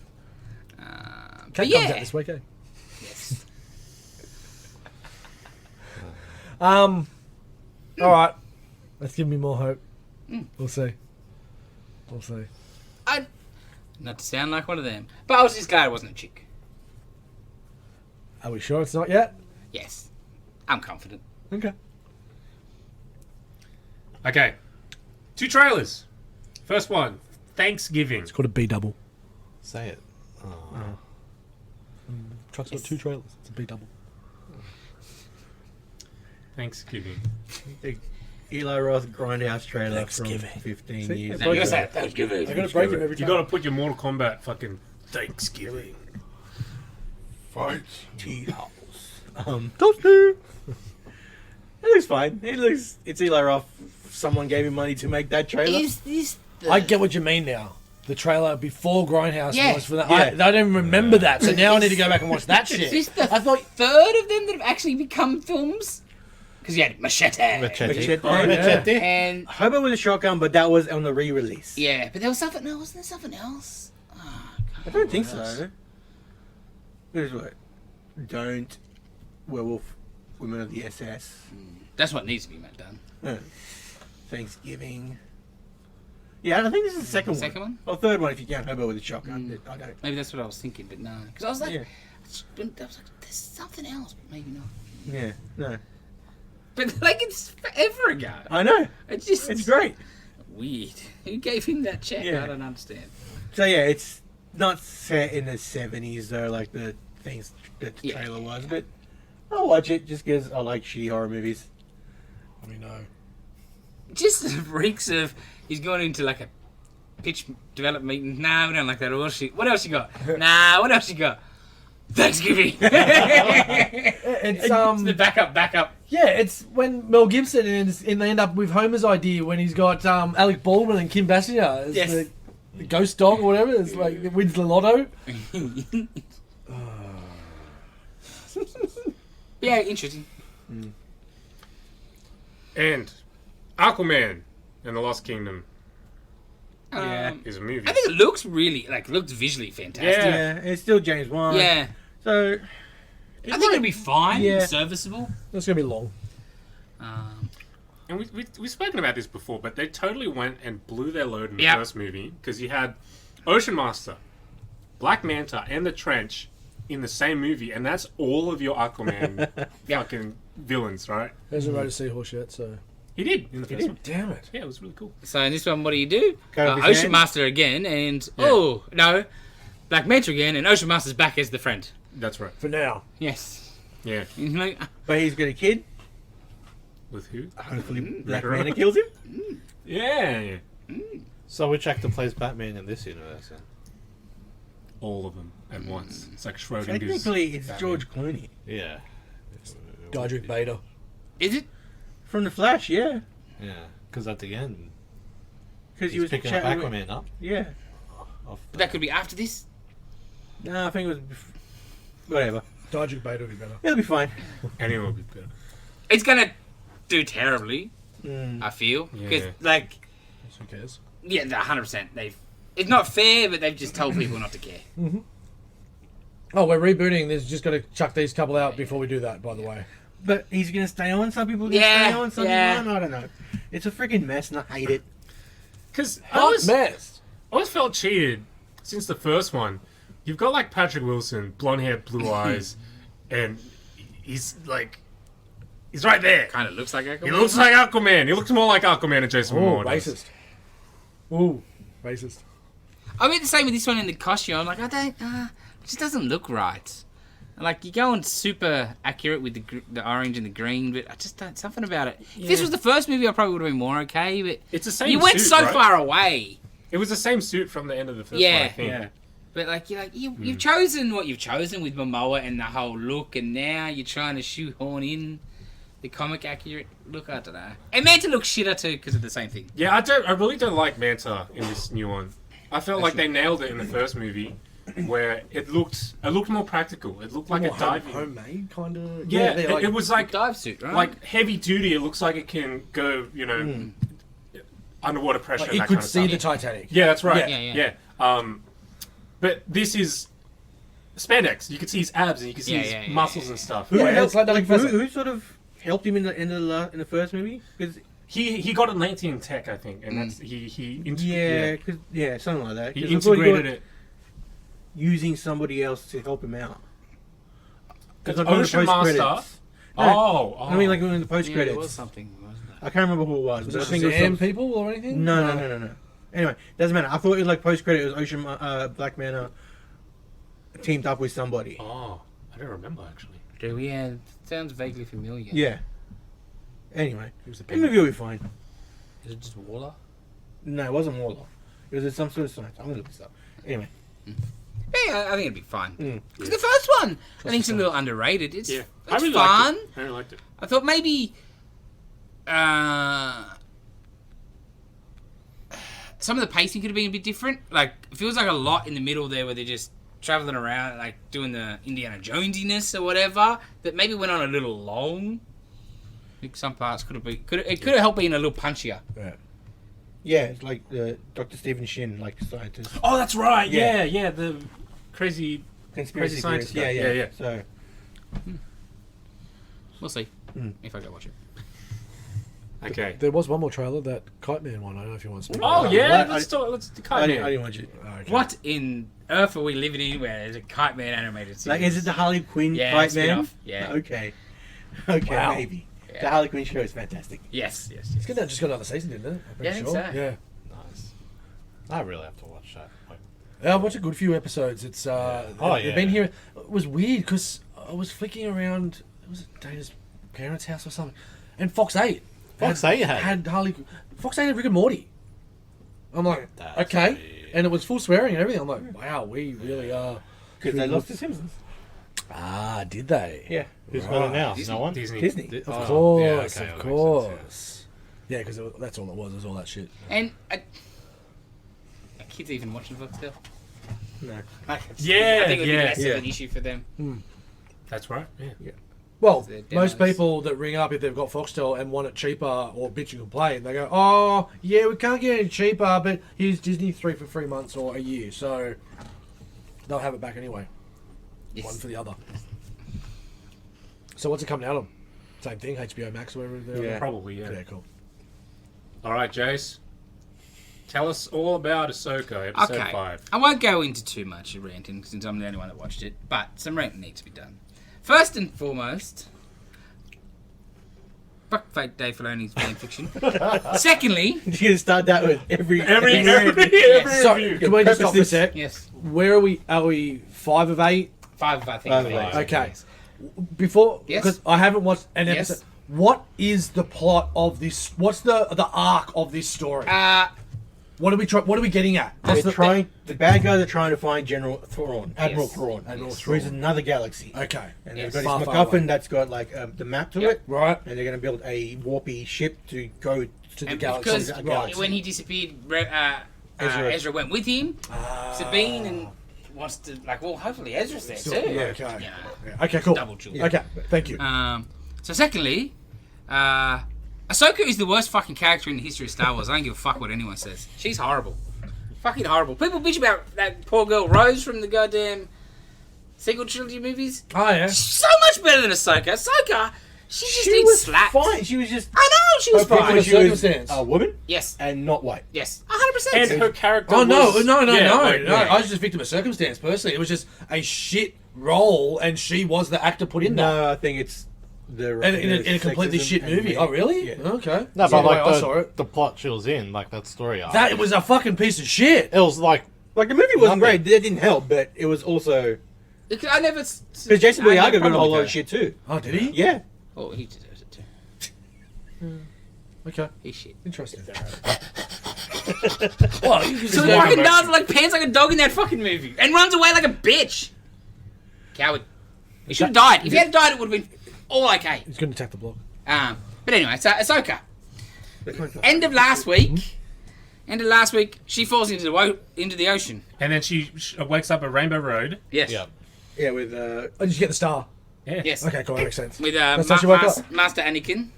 But Cat comes yeah. out this week, eh? Yes. All right. Let's give me more hope. We'll see. We'll see. Not to sound like one of them. But I was just glad it wasn't a chick. Are we sure it's not yet? Yes. I'm confident. Okay. Okay. 2 trailers. First one, Thanksgiving. It's called a B double. Say it. Truck's got 2 trailers. It's a B double. Thanksgiving. The Eli Roth Grindhouse trailer Thanksgiving. from 15 See? years That's Now, what you I gotta say. say Thanksgiving. I gotta break him every You time. gotta put your Mortal Kombat fucking Thanksgiving. Fight Tea-House. Toaster! It looks fine. It's Eli Roth. Someone gave him money to make that trailer. Is this the... I get what you mean now. The trailer before Grindhouse Yeah. was for that. Yeah. I don't even remember that, so now I need to go back and watch that Is shit. this the I thought third of them that have actually become films? Because you had Machete. Machete. Machete. And... Hobo with a shotgun, but that was on the re-release. Yeah, but there was something... No, wasn't there something else? I don't think so. Here's what. Don't werewolf women of the SS. That's what needs to be done. Thanksgiving. Yeah, I think this is the second one. Second one? Or third one if you count Hobo with a shotgun. I don't. Maybe that's what I was thinking, but no. Because I was like... Yeah. there's something else, but maybe not. Yeah, no. But like it's forever ago. I know. It's just It's great. weird. Who gave him that check? Yeah. I don't understand. So yeah, it's not set in the 70s though, like the things that the Yeah. trailer was, but I'll watch it just because I like shitty horror movies. we know. Just reeks of he's gone into like a pitch development meeting. Nah, we don't like that. What else you got? Nah, what else you got? Thanksgiving. It's the backup. yeah, it's when Mel Gibson and they end up with Homer's idea when he's got Alec Baldwin and Kim Basinger as Yes. the ghost dog or whatever. It's like it wins the lotto. Yeah, interesting. And Aquaman and the Lost Kingdom Yeah. is a movie. I think it looks really looks visually fantastic. Yeah. Yeah, it's still James Wan. Yeah. So I think it'll be fine. Yeah. Serviceable. It's gonna be long. And we've spoken about this before, but they totally went and blew their load in the Yeah. first movie because you had Ocean Master, Black Manta, and the Trench in the same movie, and that's all of your Aquaman fucking villains, right? Hasn't rode a seahorse yet, so He did in the first one. damn it. Yeah, it was really cool. So in this one, what do? Cut off his Ocean hand? Master again, and oh no, Black Manta again, and Ocean Master's back as the friend. That's right. For now. Yes. Yeah. And like, but he's got a kid. With who? Hopefully Black right. Manta kills him. Yeah. So which actor plays Batman in this universe then? All of them at once. It's like Schrodinger's. Technically it's Batman. George Clooney. Yeah. Diedrich Bader. is it? From The Flash, yeah. Yeah. Because at the end, Because he he's was picking up chatting with- Aquaman up. Yeah. Off That could be after this. No, I think it was... Whatever. Diedrich Bader would be better. It'll be fine. Anyone would be better. It's gonna do terribly. I feel because Yeah. like Who cares? yeah, 100%. It's not fair, but they've just told people not to care. Oh, we're rebooting. There's just got to chuck these couple out before we do that. By the way. But he's gonna stay on. Some people gonna stay on. Some people aren't. I don't know. It's a freaking mess, and I hate it. Because Mess. I always felt cheated since the first one. You've got like Patrick Wilson, blonde hair, blue eyes, and he's like, he's right there. Kind of looks like Aquaman. He looks like Aquaman. He looks more like Aquaman and Jason Oh, Momoa. does. racist. Ooh, racist. I mean, the same with this one in the costume. I'm like, I don't. It just doesn't look right. Like you're going super accurate with the orange and the green, but I just don't. Something about it. If this was the first movie, I probably would have been more okay. But It's the same. you went suit, so right? far away. It was the same suit from the end of the first one. I think. But like you've chosen what you've chosen with Momoa and the whole look, and now you're trying to shoehorn in the comic accurate look. I don't know. And Manta looks shitter too because of the same thing. Yeah, I really don't like Manta in this new one. I felt like they nailed it in the first movie, where it looked more practical. It looked like a diving. homemade kind of. Yeah, it was like Dive suit, right? like heavy duty. It looks like it can go, underwater pressure. Like and it that could kind of see stuff. the Titanic. Yeah, that's right. Yeah. But this is spandex. You can see his abs and you can see his muscles and stuff. Who Yeah, it's like Danny Professor. who sort of helped him in the first movie? Because He got it late in tech, I think, and that's he something like that. he 'Cause I thought integrated got it. using somebody else to help him out. It's I got the Ocean post-credits. Master. No, Oh, I mean, like in the post yeah, credits. there was something, wasn't there? I can't remember who it was. Was But it I think it was Shazam some, people or anything? no. Anyway, doesn't matter. I thought it was like post credit. It was Ocean Black Manta teamed up with somebody. Oh, I don't remember actually. Yeah, sounds vaguely familiar. Yeah. Anyway, It was the the movie will be fine. Is it just Waller? No, it wasn't Warlock. It was some sort of science. I'm gonna look this up. Anyway, Yeah, I think it'd be fine. Mm. Because the first one, I think, is a little underrated. It's, Yeah, it's I really fun. liked it. I really liked it. I thought maybe some of the pacing could have been a bit different. Like, it feels like a lot in the middle there where they're just traveling around, like doing the Indiana Jonesiness or whatever. That maybe went on a little long. I think some parts could have helped being a little punchier. yeah, it's like Dr. Stephen Shin, like the scientist, Oh, that's right. Yeah. Yeah, the crazy. conspiracy Crazy scientist theorist. guy. Yeah. Yeah. So We'll see Mm. if I go watch it. Okay. There was one more trailer, that Kite Man one. I don't know if you want to speak Oh about yeah, I- let's talk. Let's I Kite didn't Man. watch it. that. Okay. What in earth are we living in where there's a Kite Man animated series? Like, is it the Harley Quinn Yeah, Kite Man? spin-off. Yeah. Okay, Wow. maybe. Yeah. The Harley Quinn show is fantastic. Yes. It's good that just got another season, didn't it? I'm Yeah, I pretty think sure. so. Yeah. Nice. I really have to watch that. I watched a good few episodes. It's Oh, they've yeah. been here. It was weird because I was flicking around. Was it Dana's parents' house or something? And Fox 8. Fox 8 had Harley. Fox 8 had Rick and Morty. I'm like, That's okay, weird. and it was full swearing and everything. I'm like, wow, we really are. Because they lost the Simpsons. Ah, did they? Yeah. Who's got it now? Disney. No one. Disney. Disney. Of Oh, course, yeah, okay, of that makes sense, course. Yeah, because that's all it was. It was all that shit. And are kids even watching Foxtel? No. I Yeah, think it would be yeah, less yeah. of an issue for them. That's right. Yeah. Well, Their most demos. people that ring up if they've got Foxtel and want it cheaper or bitch and complain, they go, "Oh, yeah, we can't get it cheaper, but here's Disney 3 for 3 months or a year." So they'll have it back anyway. Yes. One for the other. So what's it coming out of? Same thing, HBO Max or whatever they're Yeah. on? Probably. Yeah. Yeah, cool. All right, Jace. Tell us all about Ahsoka, episode Okay. 5. I won't go into too much ranting since I'm the only one that watched it, but some ranting needs to be done. First and foremost, fuck fake Dave Filoni's fan fiction. Secondly, You're going to start that with every Yes. So, Yeah, can we just stop for a preface sec? yes, Where are we? Are we 5 of 8? 5 I think. Five it of is. eight. Okay. Yes. Before, Yes. because I haven't watched an Yes. episode. What is the plot of this? What's the arc of this story? What are we getting at? They're What's trying. The bad guys are trying to find General Thrawn, Admiral Yes. Thrawn, Admiral who is Thrawn. another galaxy. Okay. And Yes. they've Far, got this far MacGuffin away. that's got like the map to Yep. it, Right. and they're going to build a warpy ship to go To the And galaxy. because a galaxy. when he disappeared, Ezra. Ezra went with him. Sabine and wants to well, hopefully Ezra's there too. Yeah, okay. Yeah. Yeah. Okay, cool. Double jewel. Okay, thank you. So secondly, Ahsoka is the worst fucking character in the history of Star Wars. I don't give a fuck what anyone says. She's horrible. Fucking horrible. People bitch about that poor girl Rose from the goddamn sequel trilogy movies. Oh yeah. So much better than Ahsoka. Ahsoka, she just She needs was slapped. fine. She was just I know she was okay fine. when she was Circumstance. a woman Yes, and not white. yes, 100%. And her character. Oh no, was, no. yeah, like, No, yeah. I was just a victim of circumstance. Personally, it was just a shit role, and she was the actor put in that. No, I think it's the And in a completely sexism shit and movie. the- Oh, really? Yeah. Okay. No, That's but the way like I saw it. the plot she was in, like that story arc. That was a fucking piece of shit. It was like Like the movie wasn't Nothing. great. That didn't help, but it was also I never. because Jason I never Boyega got a whole problem lot with of shit too. Oh, did he? Yeah. Oh, he deserves it too. Okay. He's shit. Interesting. Well, you So he fucking does like pants like a dog in that fucking movie and runs away like a bitch. Coward. He should have died. If he had died, it would have been all okay. He's going to attack the block. But anyway, so Ahsoka. End of last week, she falls into the ocean. And then she wakes up at Rainbow Road. Yes. yeah. Yeah, with Oh, did you get the star? Yeah. Yes. Okay, cool. That makes sense. With That's how she woke up. Master Anakin.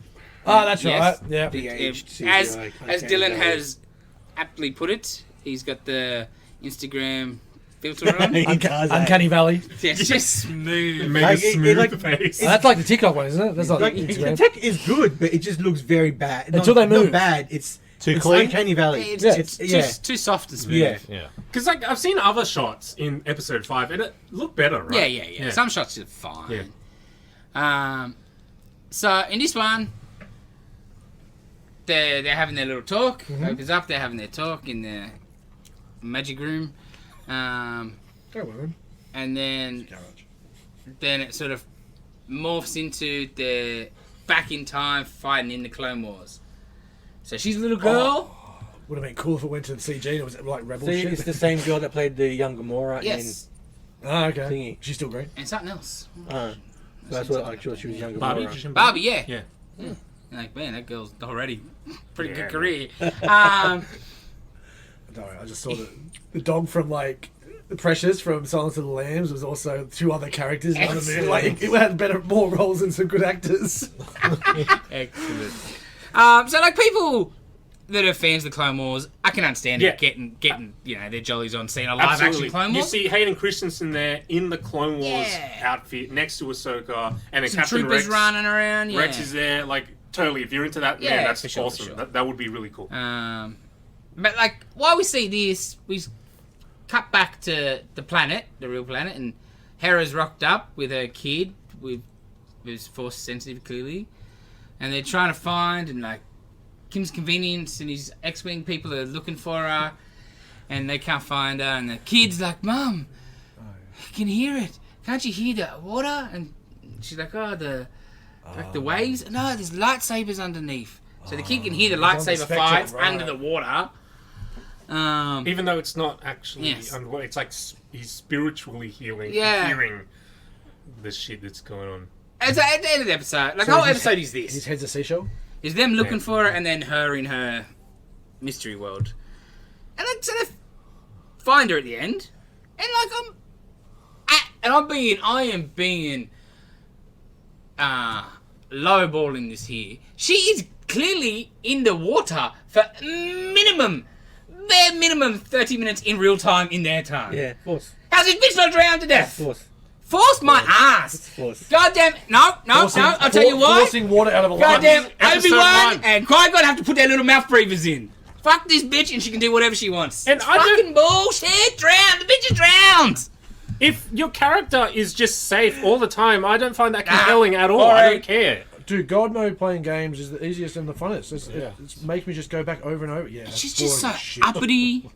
Oh, that's Yes. right. Yeah. de-aged As CGI as uncanny Dylan valley. has aptly put it, he's got the Instagram filter on. He does that. Uncanny Valley. Yeah, it's just smooth. Mega Like, it smooth like- face. That's like the TikTok one, isn't it? That's like, Like Instagram. the tech is good, but it just looks very bad. Until they move. Not bad. It's Too clean? Uncanny Valley. It's, Yeah. it's too soft and smooth. Yeah. Yeah. Because like I've seen other shots in episode 5 and it looked better, right? Yeah. Some shots are fine. Yeah. So in this one, they're having their little talk. Mm-hmm. Opens up, they're having their talk in the magic room, Don't worry. and then Garage. it sort of morphs into the back in time fighting in the Clone Wars. So she's a little girl. Would have been cool if it went to the CG and it was like Rebel See, shit. it's the same girl that played the young Gamora Yes, Oh, okay. Thingy. She's still great. and something else. in. That's what I thought she was young Barbie. Gamora. Just in Barbie, yeah. Yeah. Like, man, that girl's already pretty Yeah. good career. Don't worry, I just saw the dog from like the Precious from Silence of the Lambs was also two other characters in the movie. Like it had more roles and some good actors. Excellent. So like people that are fans of the Clone Wars, I can understand Yeah. it getting their jollies on seeing a live Absolutely. action Clone You Wars. see Hayden Christensen there in the Clone Wars Yeah. outfit next to Ahsoka, and then Some Captain troopers Rex. running around. Yeah. Rex is there. Like totally, if you're into that, Yeah, man, that's for sure, for awesome. sure. That would be really cool. But like while we see this, we cut back to the planet, the real planet, and Hera's rocked up with her kid, who's force sensitive clearly, and they're trying to find and like Kim's Convenience and his X-wing people are looking for her, and they can't find her, and the kid's like, "Mum, I can hear it. Can't you hear the water?" And she's like, "Oh, the waves. No, there's lightsabers underneath." So the kid can hear the It's on the lightsaber spectrum, fights right. under the water. Even though it's not actually, Yes. it's like he's spiritually healing, Yeah. hearing the shit that's going on. And so at the end of the episode, like So the whole his- episode is His this: head's a seashell. is them looking for her, and then her in her mystery world, and then so they find her at the end, and like I am being lowballing this here. She is clearly in the water for bare minimum 30 minutes in real time in their time. Yeah, force. How's this bitch not drowned to death? Force. Force my ass. Force. Goddamn! No! I'll tell you why. Forcing water out of a Goddamn! lunch. Episode Obi-Wan 1. and Qui-Gon have to put their little mouth breathers in. Fuck this bitch, and she can do whatever she wants. And It's I don't- fucking bullshit. Drown. The bitch is drowned. If your character is just safe all the time, I don't find that compelling at all. I Alright. don't care. Dude, God mode playing games is the easiest and the funnest. It makes me just go back over and over. Yeah, that's She's just so boring as shit. uppity.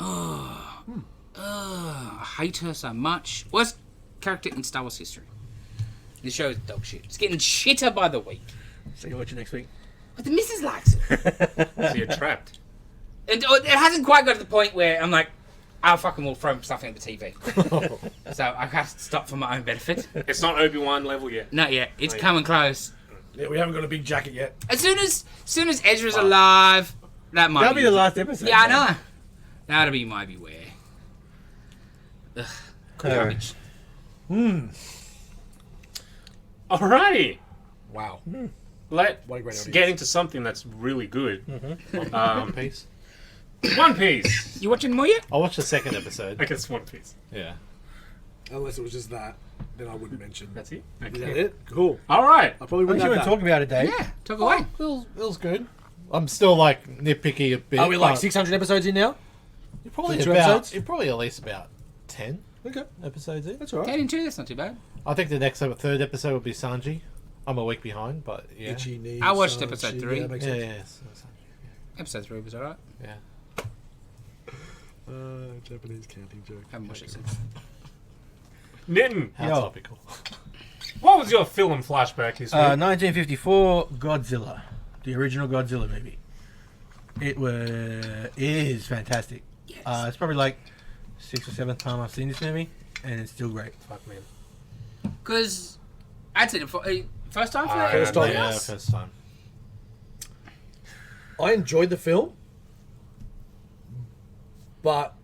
I hate her so much. Worst character in Star Wars history. This show is dog shit. It's getting shitter by the week. So you watch it next week. But the missus likes it. So you're trapped. And it hasn't quite got to the point where I'm like, I fucking will throw something at the TV. So I have to stop for my own benefit. It's not Obi-Wan level yet. Not yet. It's Wait. coming close. Yeah, we haven't got a big jacket yet. As soon as Ezra's alive, that might That'll be the last episode. Yeah, I know. That'll be my beware. Ugh. Garbage. Alrighty. Wow. Let's What a great audience. get into something that's really good. Piece. One Piece. You watching more yet? I watched the second episode. I guess One Piece. Yeah. Unless it was just that, then I wouldn't mention. That's it. Is Okay. that it? Cool. All right. I probably What wouldn't do you have want to that. talk about it, Dave? Yeah, talk away. It was good. I'm still like nitpicky a bit. Are we like but 600 episodes in now? You're probably for two about. episodes? You're probably at least about 10 Okay, episodes in. that's all right. 10 and 2, that's not too bad. I think the next third episode will be Sanji. I'm a week behind, but yeah. Itchy knees, I watched Sanji, episode 3. Yeah, that makes Yeah, sense. yeah. Episode 3 was alright. Yeah. Japanese counting joke. Haven't watched it since. Nitin, How Yo. topical. what was your film flashback this week? 1954 Godzilla, the original Godzilla movie. It is fantastic. Yes. It's probably like 6th or 7th time I've seen this movie, and it's still great. Fuck, man. Because I'd say the first time for First time. everybody Yeah, else? first time. I enjoyed the film, but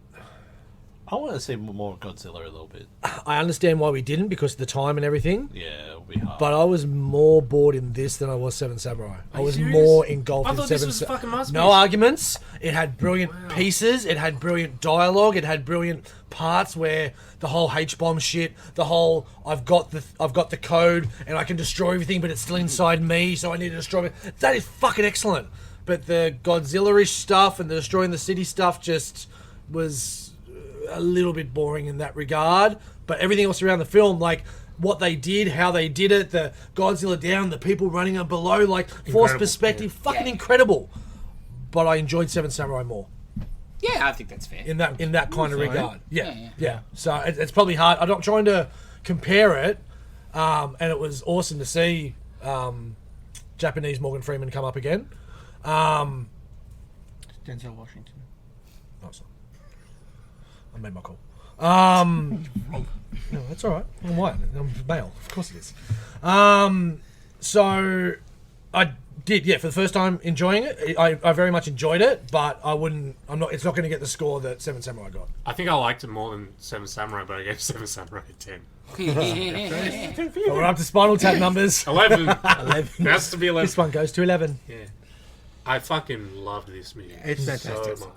I want to see more of Godzilla a little bit. I understand why we didn't because of the time and everything. Yeah, it'll be hard. But I was more bored in this than I was Seven Samurai. I you was serious? more engulfed I in thought this Seven was a fucking masterpiece. No arguments. It had brilliant pieces. It had brilliant dialogue. It had brilliant parts where the whole H-bomb shit, the whole I've got the code and I can destroy everything, but it's still inside me, so I need to destroy it. That is fucking excellent. But the Godzilla-ish stuff and the destroying the city stuff just was a little bit boring in that regard. But everything else around the film, like what they did, how they did it, the Godzilla down, the people running up below, like forced Incredible, perspective, yeah. fucking incredible. But I enjoyed Seven Samurai more Yeah, I think that's fair. in that kind of fine. regard. Yeah, Yeah, yeah. So it's probably hard. I'm not trying to compare it, and it was awesome to see Japanese Morgan Freeman come up again. Denzel Washington. Oh, sorry. I made my call. No, that's all right. I'm white. I'm male. Of course it is. So I did, yeah, for the first time enjoying it. I very much enjoyed it, but I wouldn't. I'm not. It's not going to get the score that Seven Samurai got. I think I liked it more than Seven Samurai, but I gave Seven Samurai a 10. Oh, we're up to Spinal Tap numbers. 11. 11. It has to be 11. This one goes to 11. Yeah. I fucking loved this movie. It's so fantastic.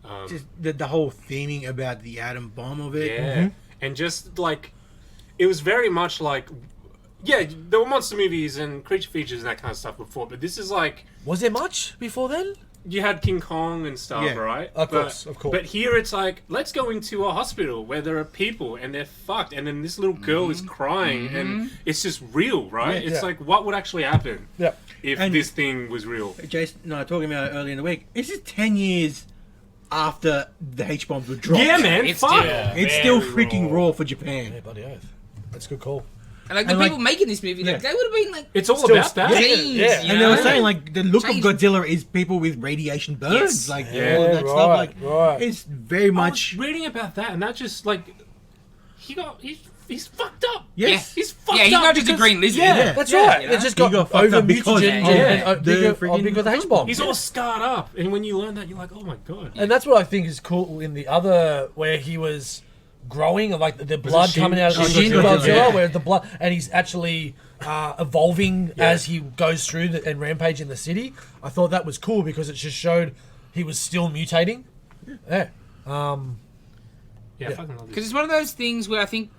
much. Just the whole theming about the atom bomb of it. Yeah. And just like, it was very much like, yeah, there were monster movies and creature features and that kind of stuff before, but this is like, Was there much before then? you had King Kong and stuff, Yeah. right? Of course, of course. But here it's like, let's go into a hospital where there are people and they're fucked, and then this little girl is crying, and it's just real, right? Yeah. It's like, what would actually happen Yeah. if And- this thing was real? Jason and I were talking about it earlier in the week. This is 10 years after the H bombs were dropped. Yeah, man, It's fuck. still- It's still freaking raw for Japan. Yeah, bloody oath. That's a good call. And like the And, like- people making this movie, like, Yeah. they would have been like It's all Still about that. yeah. James, Yeah. you And they know? were saying like the look Change- of Godzilla is people with radiation burns, Yes. like Yeah. all of that stuff. Like right. it's very I much was reading about that, and that just like he's fucked up. yes. He's fucked Yeah, he's up. not just a because- green lizard. Yeah, That's Yeah, right. you know? It just He got, got fucked over up because mutagen of and the bigger freaking- because of the H-bomb. He's all scarred up, and when you learn that, you're like, oh my god. And that's what I think is cool in the other, where he was growing, like the blood Shin- coming out of Shin Godzilla, Godzilla, yeah. where the blood, and he's actually evolving as he goes through and rampage in the city. I thought that was cool because it just showed he was still mutating. Yeah. Yeah, I fucking love Because this. it's one of those things where I think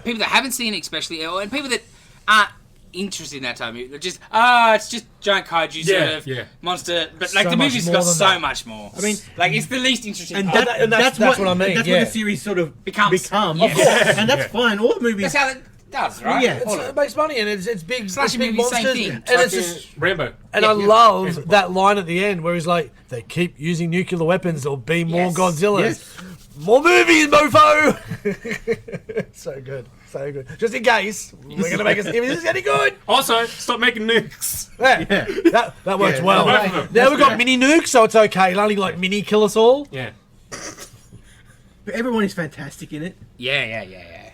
people that haven't seen it, especially, and people that aren't interested in that type of movie, they're just, it's just giant kaiju sort Yeah, of yeah. monster. But like So the much movie's more got than so that. much more. I mean, like it's the least interesting And, part. that's what I mean, That's yeah. what the series sort of Becomes. becomes. Yes. And that's fine. All the movies. That's how it does, right? Yeah. It's, it makes money and it's big, Slasher big movies, same monsters, thing. and it's Fucking just. Rambo. And Yeah, I yeah. love that line at the end where he's like, "They keep using nuclear weapons. There'll be more Yes. Godzillas, Yes. more movies, mofo." So good, so good. Just in case we're gonna make us. If this is any good, Also, stop making nukes. yeah, that works Yeah, well. both of them. Now we've got mini nukes, so it's okay. It'll only like mini kill us all. Yeah. But everyone is fantastic in it. Yeah.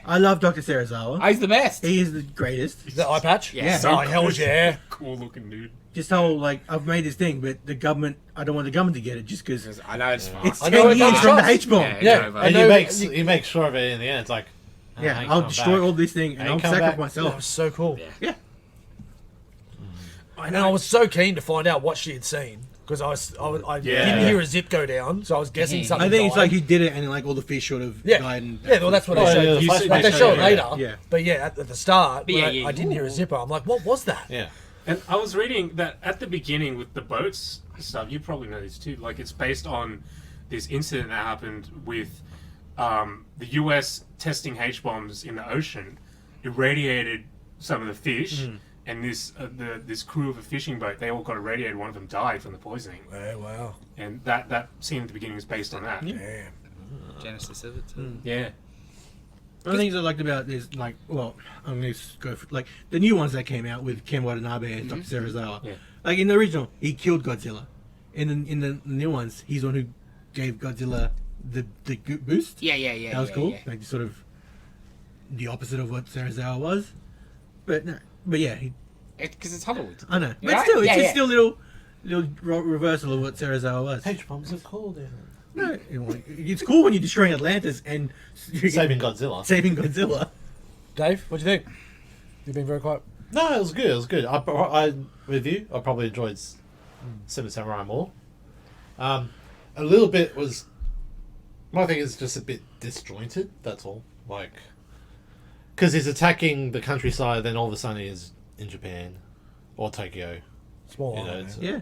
I love Dr. Serizawa. He's the best. He is the greatest. Is that eye patch? Yeah. So Oh, hell cool. yeah. Cool looking dude. Just whole like I've made this thing, but the government. I don't want the government to get it just because I know it's fine. it's I know 10 it years comes from the across. H bomb. Yeah. Yeah, Over. I And know. he makes sure of it in the end. It's like, Yeah, I'll destroy all this thing and Ain't I'll come sacrifice back. That myself. was so cool. Yeah. And I was so keen to find out what she had seen because I didn't hear a zip go down, so I was guessing something. I think it's died. like he did it, and like all the fish sort of died. And Well, that's what they showed. They show it later. Yeah. But at the start, But I didn't hear a zipper. I'm like, what was that? Yeah. And I was reading that at the beginning with the boats stuff, you probably know this too, like it's based on this incident that happened with the US testing H-bombs in the ocean, irradiated some of the fish, and this crew of a fishing boat, they all got irradiated, one of them died from the poisoning. Oh, wow. And that scene at the beginning is based on that. Damn. Genesis of it. Too. Yeah. One of the things I liked about this, like, well, I'm going to go for, like, the new ones that came out with Ken Watanabe and Dr. Serizawa. Yeah. Like, in the original, he killed Godzilla. In the new ones, he's the one who gave Godzilla the boost. Yeah. That was cool. Yeah. Like, sort of the opposite of what Serizawa was. But, no. But, yeah, Because it's Hollywood. I know. But Right? still, it's Yeah, just yeah. still a little reversal of what Serizawa was. H-bombs are cool, then. No, it's cool when you're destroying Atlantis and Saving Godzilla. saving Godzilla. Dave, what do you think? You've been very quiet. No, it was good. It was good. I with you, I probably enjoyed Seven Samurai more. A little bit was. My thing is just a bit disjointed. That's all. Like, because he's attacking the countryside, then all of a sudden he's in Japan or Tokyo. Small You know, island, it's, Yeah.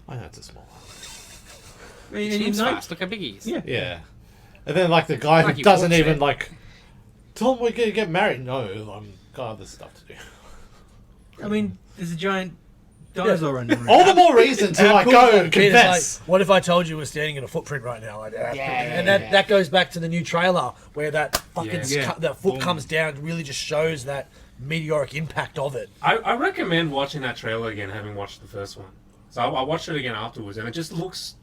I know it's a small one. I mean, Seems like- fast. Look how big he is. Yeah. Yeah, and then like the guy Like who he doesn't walks even it. like. Tell him we're gonna get married. No, I'm got other stuff to do. I mean, there's a giant dinosaur running around. All the more reason to like go and Peter's confess. like, what if I told you we're standing in a footprint right now? Like, Yeah. And that goes back to the new trailer where that fucking Yeah. that foot comes down. Really just shows that meteoric impact of it. I recommend watching that trailer again, having watched the first one. So I watched it again afterwards, and it just looks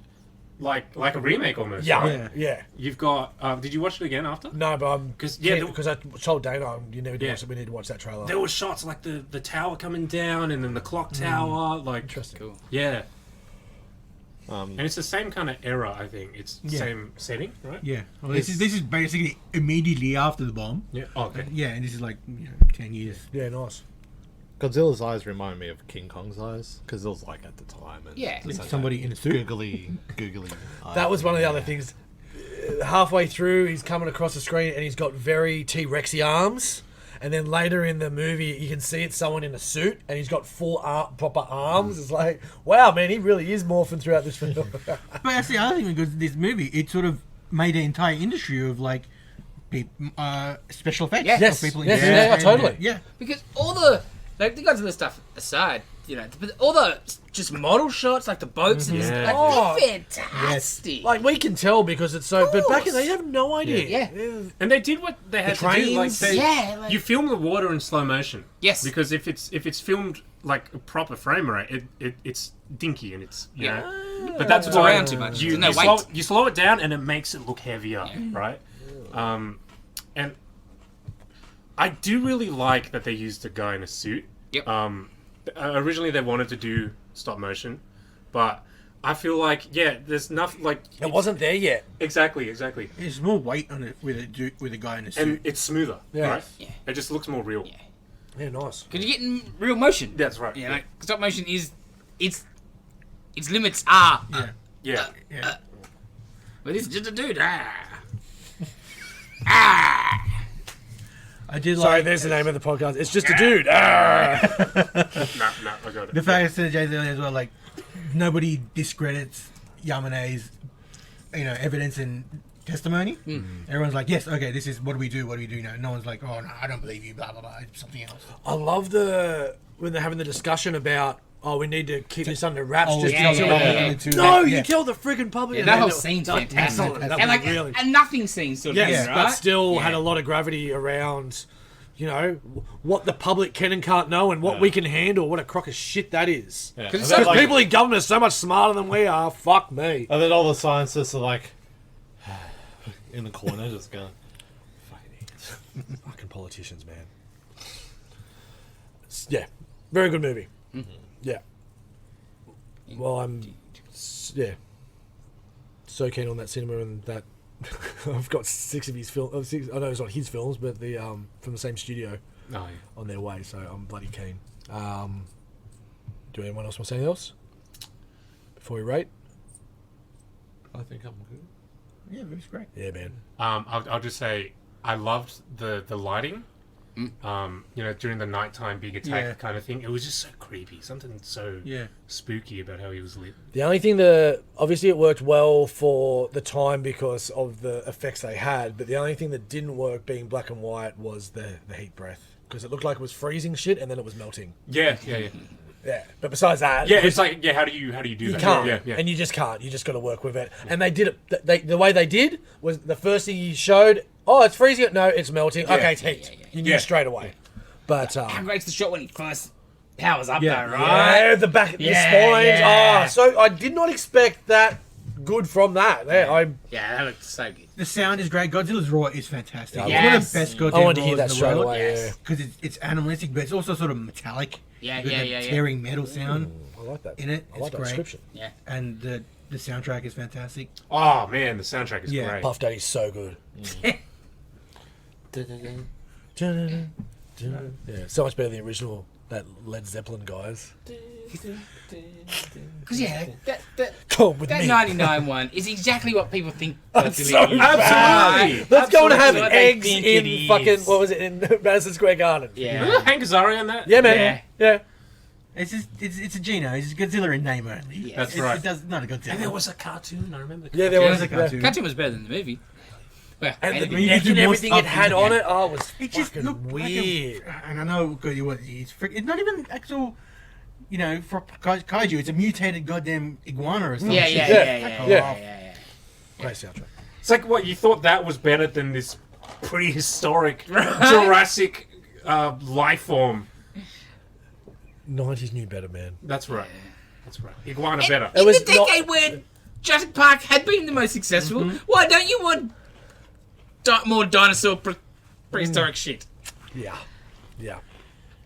like a remake almost. right? Yeah. You've got. Did you watch it again after? No, but I'm 'Cause, because yeah, I told Dana you never Yeah. watch it. We need to watch that trailer. There were shots like the tower coming down, and then the clock tower. Like, Interesting. Cool. yeah. And it's the same kind of era, I think. It's the Yeah. same setting, right? Yeah. Well, this is basically immediately after the bomb. Yeah. Oh, okay. Yeah, and this is like 10 years. Yeah, nice. Godzilla's eyes remind me of King Kong's eyes because it was like at the time. And Yeah. it's like Somebody in a suit. googly. That was one of the other things. Halfway through, he's coming across the screen and he's got very T-Rexy arms. And then later in the movie, you can see it's someone in a suit and he's got full proper arms. It's like, wow, man, he really is morphing throughout this film. But that's the other thing because this movie, it sort of made an entire industry of like special effects. Yeah. of Yes. people in Yes, there. yeah, And, totally. Yeah. Because all the Godzilla stuff aside, but all the just model shots, like the boats and Yeah. stuff, Oh. they're fantastic. Like, we can tell because it's so... But back in the day, you have no idea. Yeah. And they did what they had to do. Like trains. they, Yeah, you film the water in slow motion. Yes. Because if it's filmed like a proper frame rate, it's dinky and it's you know. But that's It's why around too much. You, There's no you, slow, weight. you slow it down and it makes it look heavier, right? And I do really like that they used a guy in a suit. Yep. Originally they wanted to do stop motion, but I feel like there's nothing like It wasn't there yet. exactly, There's more weight on it with a guy in a suit. and it's smoother, Yeah. right? Yeah. It just looks more real. Yeah. Yeah, nice. Because you're getting real motion. That's right. Yeah, like stop motion is its limits are. Yeah. yeah. But this is just a dude. I did Sorry, like there's the name of the podcast. It's just a dude. Ah! No, I got it. the fact I said to Jay earlier as well. Like nobody discredits Yamane's, evidence and testimony. Everyone's like, yes, okay, this is what do we do now. No one's like, oh no, I don't believe you. Blah blah blah. It's something else. I love when they're having the discussion about, we need to keep this under wraps. Oh, just yeah, until yeah, we- yeah. No, Yeah. you tell the friggin' public. Yeah, And that then whole it- scene's that- fantastic. Excellent. That And was like really. a nothing scene sort of Yes, thing, right? but still Yeah. had a lot of gravity around, what the public can and can't know and what we can handle. What a crock of shit that is. Yeah. Because And then, like- People in government are so much smarter than we are. Fuck me. And then all the scientists are like in the corner, just going, "Fucking idiots." Fucking politicians, man. Yeah, very good movie. Yeah. Well, I'm so keen on that cinema and that. I've got 6 of his films. I know it's not his films, but the from the same studio Oh, yeah. on their way. So I'm bloody keen. Do anyone else want to say anything else before we rate? I think I'm good. Yeah, it was great. Yeah, man. I'll just say I loved the lighting. During the nighttime big attack kind of thing. It was just so creepy. Something so spooky about how he was lit. The only thing obviously it worked well for the time because of the effects they had, but the only thing that didn't work being black and white was the heat breath. Because it looked like it was freezing shit and then it was melting. Yeah. Yeah, but besides that, it's like how do you do you that? can't, and you just can't. You just got to work with it. And they did it. The way they did was the first thing you showed. Oh, it's freezing. No, it's melting. Okay, it's heat. You knew straight away. But How great's the shot when he first powers up, Yeah. though, right? yeah, the back, the Yeah, spines. yeah. So I did not expect that good from that. Yeah, that looked so good. The sound is great. Godzilla's roar is fantastic. Yeah, It's yes. one of the best Godzilla I wanted to hear roars that in the straight world. away. Yes. Because it's animalistic, but it's also sort of metallic. Yeah, with yeah, the yeah, yeah. tearing metal sound I like that. in it. I like It's that great. description. Yeah. And the soundtrack is fantastic. Oh man, the soundtrack is Yeah. great. Puff Daddy's so good. Yeah, so much better than the original. That Led Zeppelin guys. Because, Come with that me. 99 one is exactly what people think That's Godzilla so is. Absolutely. Let's go and have Absolutely what they eggs think in it fucking is. what was it in Madison Square Garden? Yeah. Remember Hank Azaria on that? Yeah, man. Yeah. It's just it's a Gino. It's Godzilla in name only. Yeah. That's It right. does not a Godzilla. And there was a cartoon. I remember. Yeah, there Yeah. was a cartoon. Cartoon was better than the movie. Well, And the you neck do and more everything it stuff had in on it. it, oh, was It just fucking looked weird. And I know it's not even actual. For kaiju, it's a mutated goddamn iguana or something. Yeah. Great soundtrack. It's like what you thought that was better than this prehistoric Jurassic life form. 90s knew better, man. That's right. That's right. Iguana better. It In was the decade where Jurassic Park had been the most successful, why don't you want more dinosaur prehistoric shit? Yeah.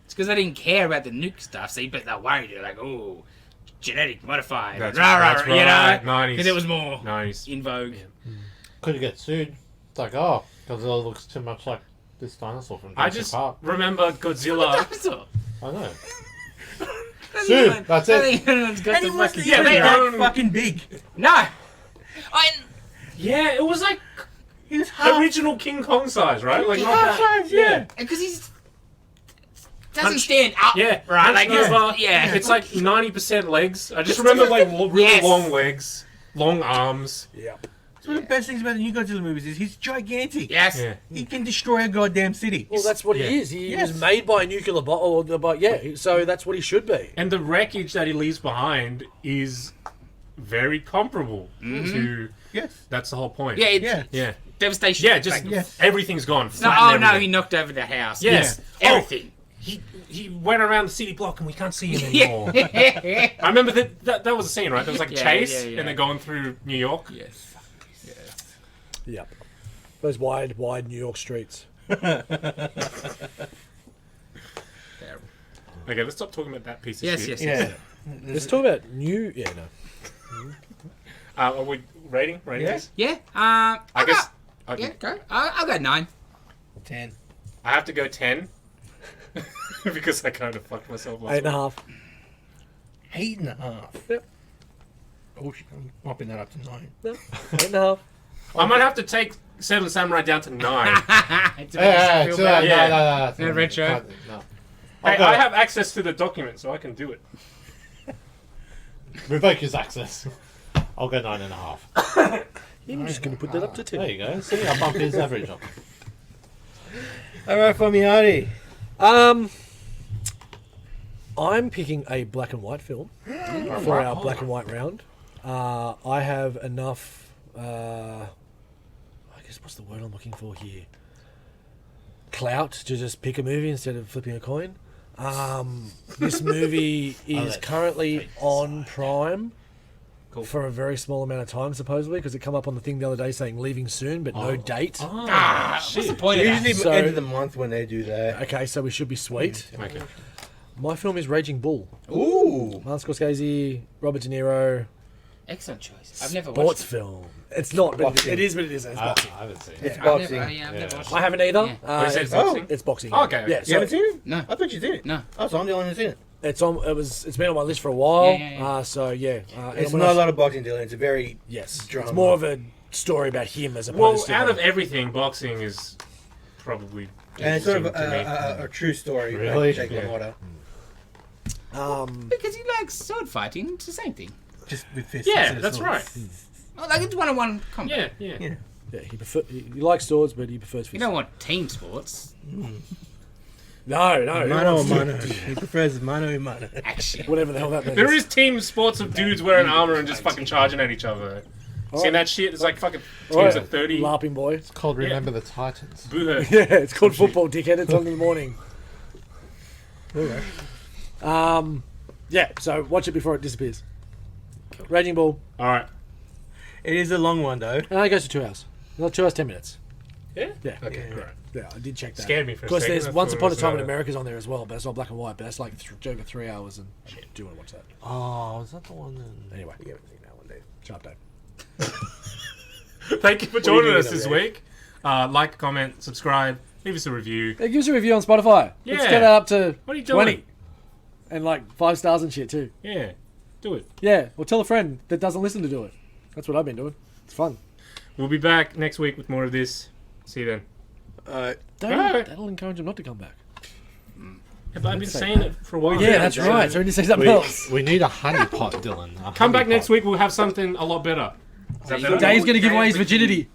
It's because they didn't care about the nuke stuff, see, but they're worried. They're like, oh, genetic modified. That's rah, you right. know? 90s. Because it was more 90s. in vogue. Could you get sued? It's like, oh, Godzilla looks too much like this dinosaur from I Jurassic just Park. remember Godzilla. Dinosaur. I know. That's Dude, that's it. I think anyone's got And the he was fucking... Yeah, they that own- fucking big. No! Yeah, it was like He was half. original King Kong size, right? Like not half that. size, yeah. Because he's... doesn't Punch- stand up. Yeah, Right, like, yeah. It's like 90% legs. I just remember like really Yes. long legs, long arms. Yep. It's one of the best things about the new Godzilla movies is he's gigantic. Yes. Yeah. He can destroy a goddamn city. Well, that's what Yeah. he is. He Yes. was made by a nuclear bomb. So that's what he should be. And the wreckage that he leaves behind is very comparable to. Yes. That's the whole point. Yeah, it's Yeah. Yeah. devastation. Yeah, just Like, Yes. everything's gone. no, Flattened oh, no, everything. he knocked over the house. Yes. Yeah. Oh, Everything. He went around the city block and we can't see him Yeah. anymore. I remember that was a scene, right? There was like a Yeah, chase yeah. and they're going through New York. Yes. Yep. Those wide New York streets. Okay, let's stop talking about that piece of Yes, shit. yes. Let's talk about new. Yeah, no. Are we rating Yeah. this? Yeah. I guess Yeah, go. I'll go 9. 10. I have to go 10 because I kind of fucked myself last 8.5. 8.5. Yep. Oh, shit, I'm mopping that up to 9. No. 8.5. I might have to take Seven Samurai down to 9. It's a bit feel bad. Yeah. No. retro. No. Hey, Okay. I have access to the document, so I can do it. Revoke his access. I'll go 9.5. I'm just going to put that up to 10. There you go. See, I bumped his average up. Alright, Famiati. I'm picking a black and white film for our black and white round. I have enough. I guess what's the word I'm looking for here? Clout to just pick a movie instead of flipping a coin. This movie is currently on Prime for a very small amount of time, supposedly, because it come up on the thing the other day saying leaving soon, but no date. What's the point of that? Usually So- end of the month when they do that. Okay, so we should be sweet. Okay. My film is Raging Bull. Ooh. Martin Scorsese, Robert De Niro, Excellent choice. I've never sports watched it. film. It's not, but Boxing. it is what it is. It's I boxing. haven't seen it. It's I've boxing. never, I've never watched I it. haven't either. Yeah. Oh, you said it's Oh. boxing? It's boxing. Okay. Yeah. You So haven't seen it? No. I thought you did it. No. Oh, so I'm the only one who's seen it. It's been on my list for a while. Yeah. So yeah, It's not a lot of boxing, Dylan. It's a very Yes, drama. it's more of a story about him as Well, opposed to. out of everything, boxing is probably. and it's sort of interesting to me. a true story. Really? Like Jake Yeah. LaMotta. Because he likes sword fighting. It's the same thing. Just with fists. Yeah, instead of that's swords. right. Well, like it's one-on-one combat. Yeah. Yeah. Yeah, he likes swords, but he prefers. You don't want team sports. No. Mano a mano. He prefers mano a mano. Action. Whatever the hell that means. There is team sports of dudes wearing armor and just fucking charging at each other. Seen that shit? It's like fucking teams of 30. LARPing boy. It's called Remember the Titans. Boo her. Yeah, it's called football, dickhead. It's on in the morning. Yeah, so watch it before it disappears. Raging Bull. Alright. It is a long one though. It goes to 2 hours. Not 2 hours, 10 minutes. Yeah? Yeah. Okay, Yeah. alright. Yeah, I did check that. Scared me for a Of course, second. there's I Once thought Upon it a was, Time in America's on there as well, but it's not black and white. But that's like over 3 hours, and I do want to watch that. Oh, is that the one? Anyway, You haven't seen that one, Dave. shut up, Dave. Thank you for are you joining doing us over this there? week. Like, comment, subscribe, leave us a review. Hey, give us a review on Spotify. Yeah. Let's get it up to What are you doing? 20. And like 5 stars and shit too. Yeah, do it. Yeah, or tell a friend that doesn't listen to do it. That's what I've been doing. It's fun. We'll be back next week with more of this. See you then. That'll encourage him not to come back. Yeah, but I've been say saying it for a while. Yeah, that's right. So we need to say something else. We need a honey pot, Dylan. Come back next week, we'll have something a lot better. Is that better? Dave's going to give away his virginity.